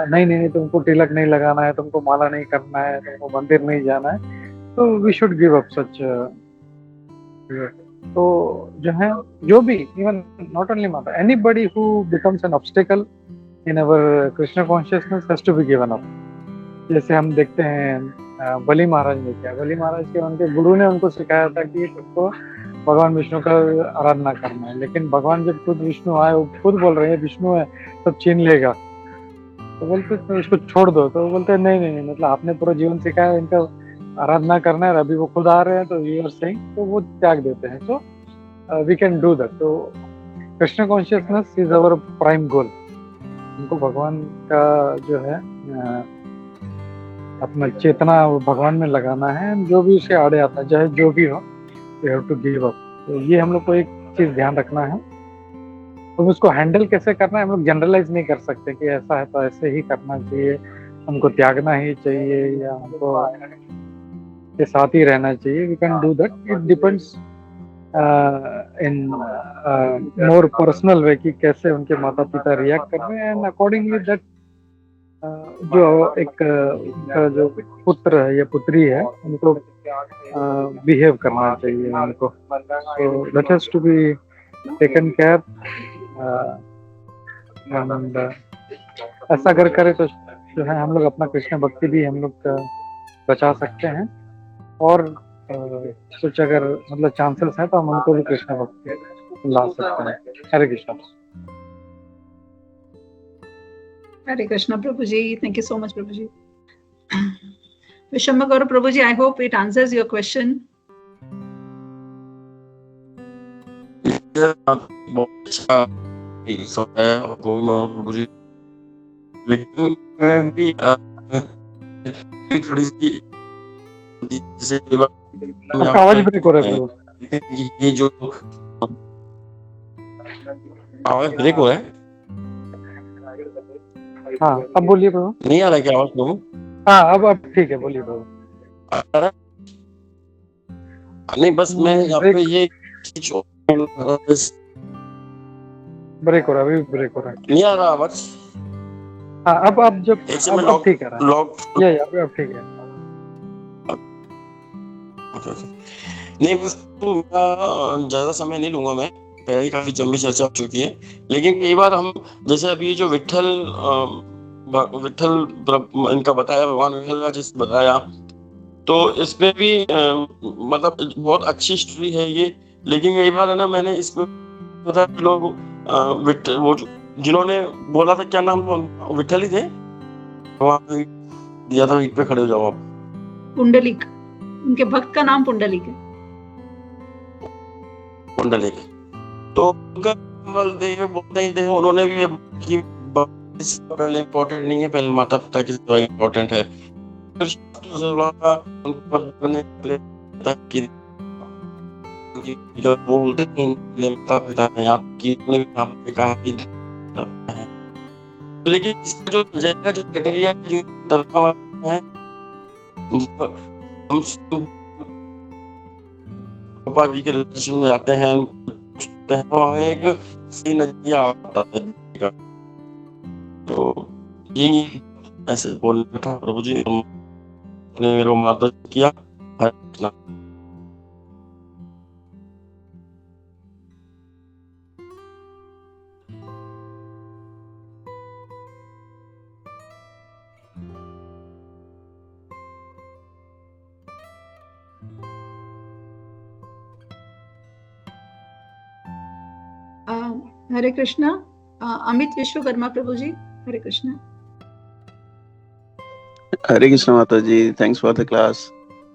नहीं तुमको तिलक नहीं लगाना है, तुमको माला नहीं करना है, तुमको मंदिर नहीं जाना है, तो we should give up such. तो जो है, जो भी इवन नॉट ओनली माता, anybody who becomes an obstacle in our Krishna consciousness has to be given up. जैसे हम देखते हैं बलि महाराज ने क्या, बलि महाराज के उनके गुरु ने उनको सिखाया था कि तुमको भगवान विष्णु का आराधना करना है, लेकिन भगवान जब खुद विष्णु आए, वो खुद बोल रहे हैं विष्णु है सब छीन लेगा, तो बोलते तो इसको छोड़ दो, तो बोलते नहीं मतलब आपने पूरा जीवन सिखाया इनका आराधना करना है, अभी वो खुद आ रहे हैं तो यू आर सेइंग, तो वो त्याग देते हैं। So we can do that. तो Krishna consciousness is our prime goal. उनको भगवान का जो है अपना चेतना भगवान में लगाना है, जो भी उसे आड़े आता है, चाहे जो भी हो, we have to give up. तो ये हम लोग को एक चीज ध्यान रखना है। तो उसको हैंडल कैसे करना है, हम लोग जनरलाइज नहीं कर सकते कि ऐसा है तो ऐसे ही करना चाहिए, हमको त्यागना ही चाहिए, या हमको के साथ ही रहना चाहिए। We can do that, it depends in more personal way कि कैसे उनके माता पिता रिएक्ट कर रहे हैं, एंड अकॉर्डिंगली दैट जो एक उनका जो पुत्र है या पुत्री है, उनको बिहेव करना चाहिए उनको। So that has to be taken care. ऐसा अगर करे तो जो है हम लोग अपना कृष्ण भक्ति भी हम लोग बचा सकते हैं, और कुछ अगर मतलब चांसेस हैं तो हम उनको भी कृष्ण भक्ति ला सकते हैं। हरे कृष्ण। हरे कृष्णा प्रभु जी, थैंक यू सो मच प्रभु जी। विशम्बर गौरव प्रभु जी, I hope it answers your question. बहुत अच्छा है प्रभु जी, लेकिन मैं भी थोड़ी सी जैसे आवाज ब्रेक हो रहा है, ये जो आवाज ब्रेक हो रहा है। हाँ अब बोलिए प्रभु। नहीं आ रहा क्या आवाज प्रभु? हाँ अब ठीक है, बोलिए प्रभु। नहीं बस मैं यहाँ पे ये ब्रेक हो रहा है, अभी ब्रेक हो रहा है। नहीं आ रहा आवाज? हाँ अब जब अब ठीक है, या अब ठीक है। नहीं बस तो ज्यादा समय नहीं लूंगा मैं, पहले ही काफी लंबी चर्चा हो चुकी है। लेकिन कई बार हम जैसे अभी जो विट्ठल इनका बताया, भगवान विट्ठल का जिस बताया, तो इसमें भी मतलब बहुत अच्छी स्टोरी है ये। लेकिन कई बार है ना, मैंने इसमें लोग वो जिन्होंने बोला था, क्या नाम विट्ठल ही थे, दिया था, पे खड़े हो जाओ आप। पुंडलिक, उनके भक्त का नाम पुंडलिक है। पुंडलिक, तो उनका बोलते ही थे, उन्होंने भी ये कि पहले इम्पोर्टेंट नहीं है, पहले माता पिता की सेवा इम्पोर्टेंट है। फिर उनको करने के लिए कि जब वो बोलते हैं कि माता पिता ने आपकी आपने कहा कि है, लेकिन इसका जो जगह जो क्राइटेरिया जो तरफा है, हम पापा जी के रिलेशन में आते हैं, तो हमें एक सही नजरिया आता है। तो यही ऐसे बोलना था प्रभु जी, ने मेरे को मार्गदर्शन किया। हरे कृष्णा। हरे कृष्णा। अमित विश्वकर्मा प्रभु जी, हरे कृष्णा। हरे कृष्णा माता जी, thanks for the class.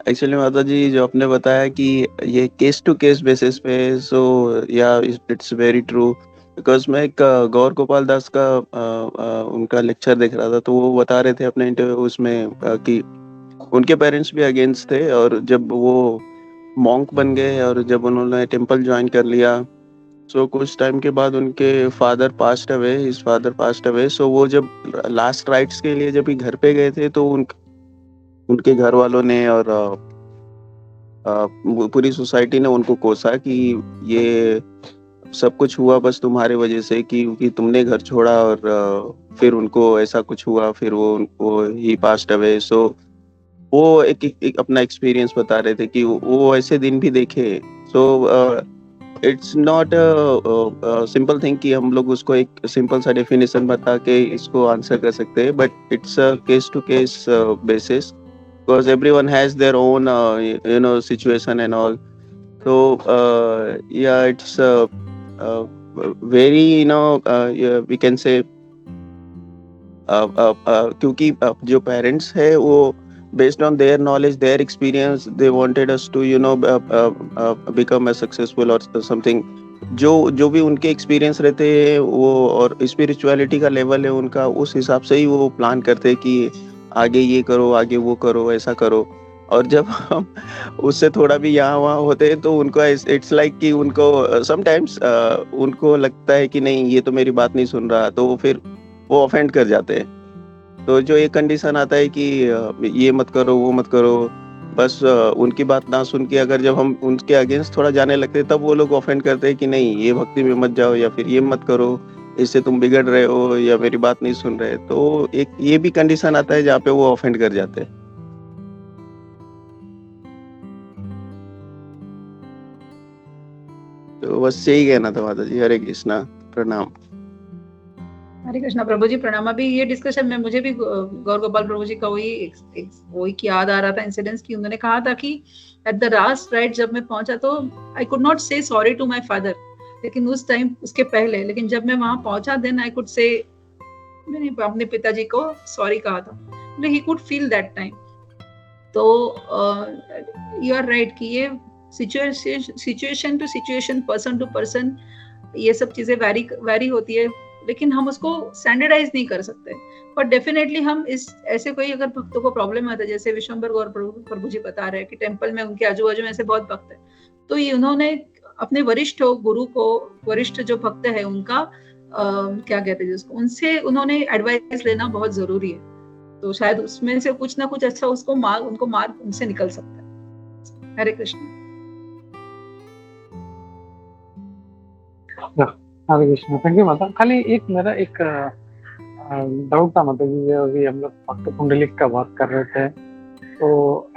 Actually माता जी जो आपने बताया कि ये केस टू केस बेसिस पे, सो या इट्स वेरी ट्रू, बिकॉज मैं एक गौर गोपाल दास का उनका लेक्चर देख रहा था, तो वो बता रहे थे अपने इंटरव्यू उसमें कि उनके पेरेंट्स भी अगेंस्ट थे, और जब वो मॉन्क बन गए और जब उन्होंने टेम्पल ज्वाइन कर लिया, सो कुछ टाइम के बाद उनके फादर पास्ट अवे। सो वो जब लास्ट राइट्स के लिए जब भी घर पे गए थे, तो उनके घर वालों ने और पूरी सोसाइटी ने उनको कोसा कि ये सब कुछ हुआ बस तुम्हारे वजह से, क्योंकि तुमने घर छोड़ा और फिर उनको ऐसा कुछ हुआ, फिर वो ही पास्ट अवे। सो वो एक अपना एक्सपीरियंस बता रहे थे कि वो ऐसे दिन भी देखे। So it's not simple thing कि हम लोग उसको एक सिंपल सा डेफिनेशन बता के इसको आंसर कर सकते हैं, but it's a case to case basis, because everyone has their own situation and all. So yeah, it's very yeah, we can say क्योंकि जो पेरेंट्स है वो based on their knowledge, their experience, they wanted us to become a successful or something. जो भी उनके experience रहते हैं वो, और स्पिरिचुअलिटी का लेवल है उनका, उस हिसाब से ही वो प्लान करते हैं कि आगे ये करो, आगे वो करो, ऐसा करो। और जब हम उससे थोड़ा भी यहाँ वहाँ होते हैं तो उनको इट्स लाइक कि उनको समटाइम्स उनको लगता है कि नहीं ये तो मेरी बात नहीं सुन रहा, तो फिर वो ऑफेंड कर जाते हैं। तो जो एक कंडीशन आता है कि ये मत करो, वो मत करो, बस उनकी बात ना सुन के अगर जब हम उनके अगेंस्ट थोड़ा जाने लगते हैं, तब वो लोग ऑफेंड करते हैं कि नहीं ये भक्ति में मत जाओ, या फिर ये मत करो, इससे तुम बिगड़ रहे हो, या मेरी बात नहीं सुन रहे। तो एक ये भी कंडीशन आता है जहाँ पे वो ऑफेंड कर जाते हैं। तो बस यही कहना था माता जी। हरे कृष्णा, प्रणाम। हरे कृष्णा प्रभु जी, प्रणाम। अभी ये डिस्कशन में मुझे भी गौर गोपाल प्रभु जी का वही की याद आ रहा था इंसिडेंस की। उन्होंने कहा था कि एट द लास्ट राइट जब मैं पहुंचा तो आई कुड नॉट से सॉरी टू माय फादर, लेकिन उस टाइम उसके पहले, लेकिन जब मैं वहां पहुंचा देन आई कुड से, मैंने अपने पिताजी को सॉरी कहा था, he could feel that time. तो यू आर राइट कि ये situation to situation, person to person, ये सब चीजें वैरी होती है, लेकिन हम उसको स्टैंडर्डाइज नहीं कर सकते। पर डेफिनेटली हम इस ऐसे कोई अगर भक्तों को प्रॉब्लम आता है, जैसे विश्वम्बर गौर प्रभु जी बता रहे हैं कि टेम्पल में उनके आजू बाजू में ऐसे बहुत भक्त है, तो ये उन्होंने अपने वरिष्ठ गुरु को, वरिष्ठ जो भक्त है उनका क्या कहते हैं जिसको, उनसे उन्होंने एडवाइस लेना बहुत जरूरी है। तो शायद उसमें से कुछ ना कुछ अच्छा उनको मार्ग उनसे निकल सकता है। हरे कृष्ण। हरे कृष्ण। थैंक यू माता। खाली एक मेरा एक डाउट था माता जी, अभी हम लोग भक्त पुंडलिक का बात कर रहे थे, तो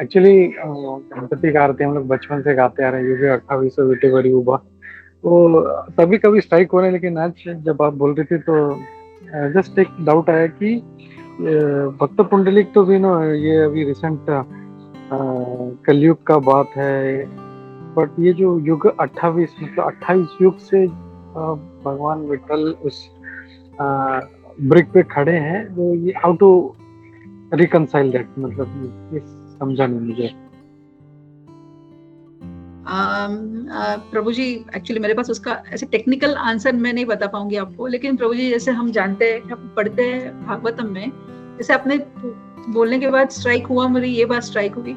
एक्चुअली गणपति का आरती हम लोग बचपन से गाते आ रहे हैं, ये भी 28 बेटे बड़ी उबा, तो तभी कभी स्ट्राइक हो रहे, लेकिन आज जब आप बोल रही थी तो जस्ट एक डाउट आया कि भक्त पुंडलिक तो भी ना ये अभी रिसेंट कलयुग का बात है, बट ये जो युग 28 मतलब 28 युग से भगवान विठल उस ब्रिक पे खड़े हैं, तो ये हाउ टू रिकंसाइल दैट, मतलब ये समझा नहीं मुझे। प्रभु जी एक्चुअली मेरे पास उसका ऐसे टेक्निकल आंसर मैं नहीं बता पाऊंगी आपको, लेकिन प्रभु जी जैसे हम जानते हैं, हम पढ़ते हैं भागवतम में, जैसे अपने बोलने के बाद स्ट्राइक हुआ, मुझे ये बात स्ट्राइक हुई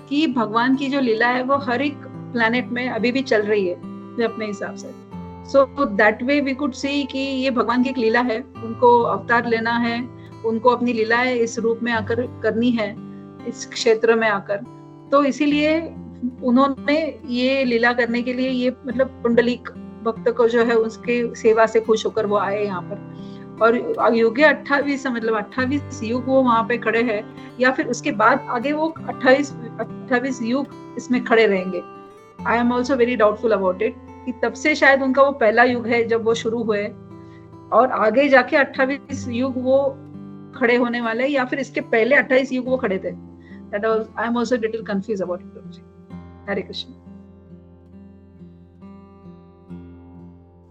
कि भगवान की जो लीला है वो हर एक प्लैनेट में अभी भी चल रही है अपने हिसाब से। So that way we could see कि ये भगवान की एक लीला है, उनको अवतार लेना है, उनको अपनी लीलाएं इस रूप में आकर करनी है, इस क्षेत्र में आकर। तो इसीलिए उन्होंने ये लीला करने के लिए ये मतलब पुंडलिक भक्त को जो है उसके सेवा से खुश होकर वो आए यहाँ पर। और युगे 28 मतलब 28 युग वो वहां पे खड़े हैं, या फिर उसके बाद आगे वो 28 युग इसमें खड़े रहेंगे। I am also very doubtful about it कि तब से शायद उनका वो पहला युग है जब वो शुरू हुए, और आगे जाके 28 युग वो खड़े होने वाले, या फिर इसके पहले 28 युग वो खड़े थे। That was, I am also little confused about it. हरे कृष्ण।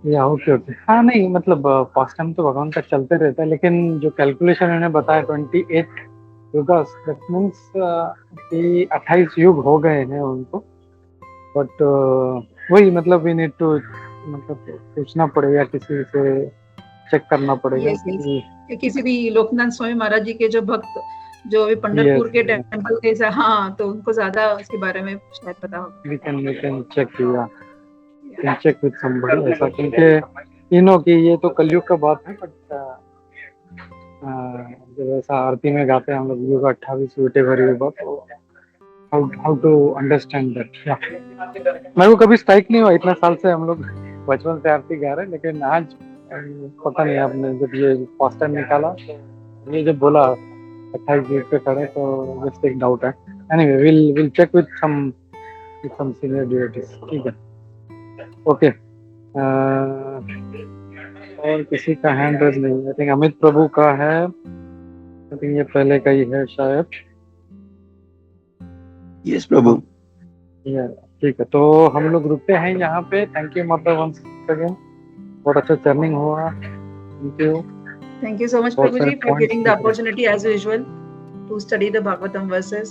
या ओके ओके, हाँ नहीं मतलब पास्ट टाइम तो भगवान का चलते रहता है, लेकिन जो कैलकुलेशन उन्होंने बताया 28 युगास, दैट मींस कि 28 युग हो गए हैं उनको। बट वही मतलब वी नीड टू मतलब पूछना पड़ेगा, किसी से चेक करना पड़ेगा। yes. किसी भी लोकनाथ स्वामी महाराज जी के जो भक्त जो अभी पंढरपुर के टेंपल के, हाँ, तो उनको ज्यादा उसके बारे में शायद पता होगा। we can check या can check with somebody ऐसा, क्योंकि यू नो कि ये तो कलयुग का बात है। बट जब ऐसा आरती में गाते हैं हम लोग युग 28 whatever युग, how to understand that। मेरे को कभी स्ट्राइक नहीं हुआ, इतना साल से हम लोग बचपन से आरती गा रहे हैं, लेकिन आज पता नहीं आपने जब ये फर्स्ट टाइम निकाला, ये जब बोला 28 युग पे खड़े, तो जस्ट एक डाउट है। Anyway will check with some senior devotees, ठीक है, ओके। और किसी का हैंड रेज नहीं, आई थिंक अमित प्रभु का है, आई थिंक ये पहले का ही है शायद। यस प्रभु, ठीक है, तो हम लोग रुकते हैं यहाँ पे। थैंक यू माता वंस अगेन, बहुत अच्छा चर्निंग हुआ। Thank you, thank you so much Prabhu ji for getting the opportunity as usual to study the Bhagavatam verses।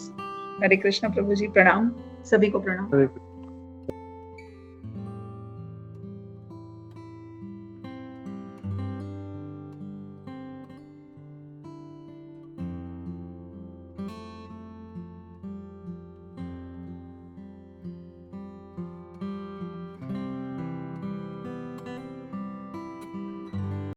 हरे कृष्ण प्रभु जी, प्रणाम, सभी को प्रणाम।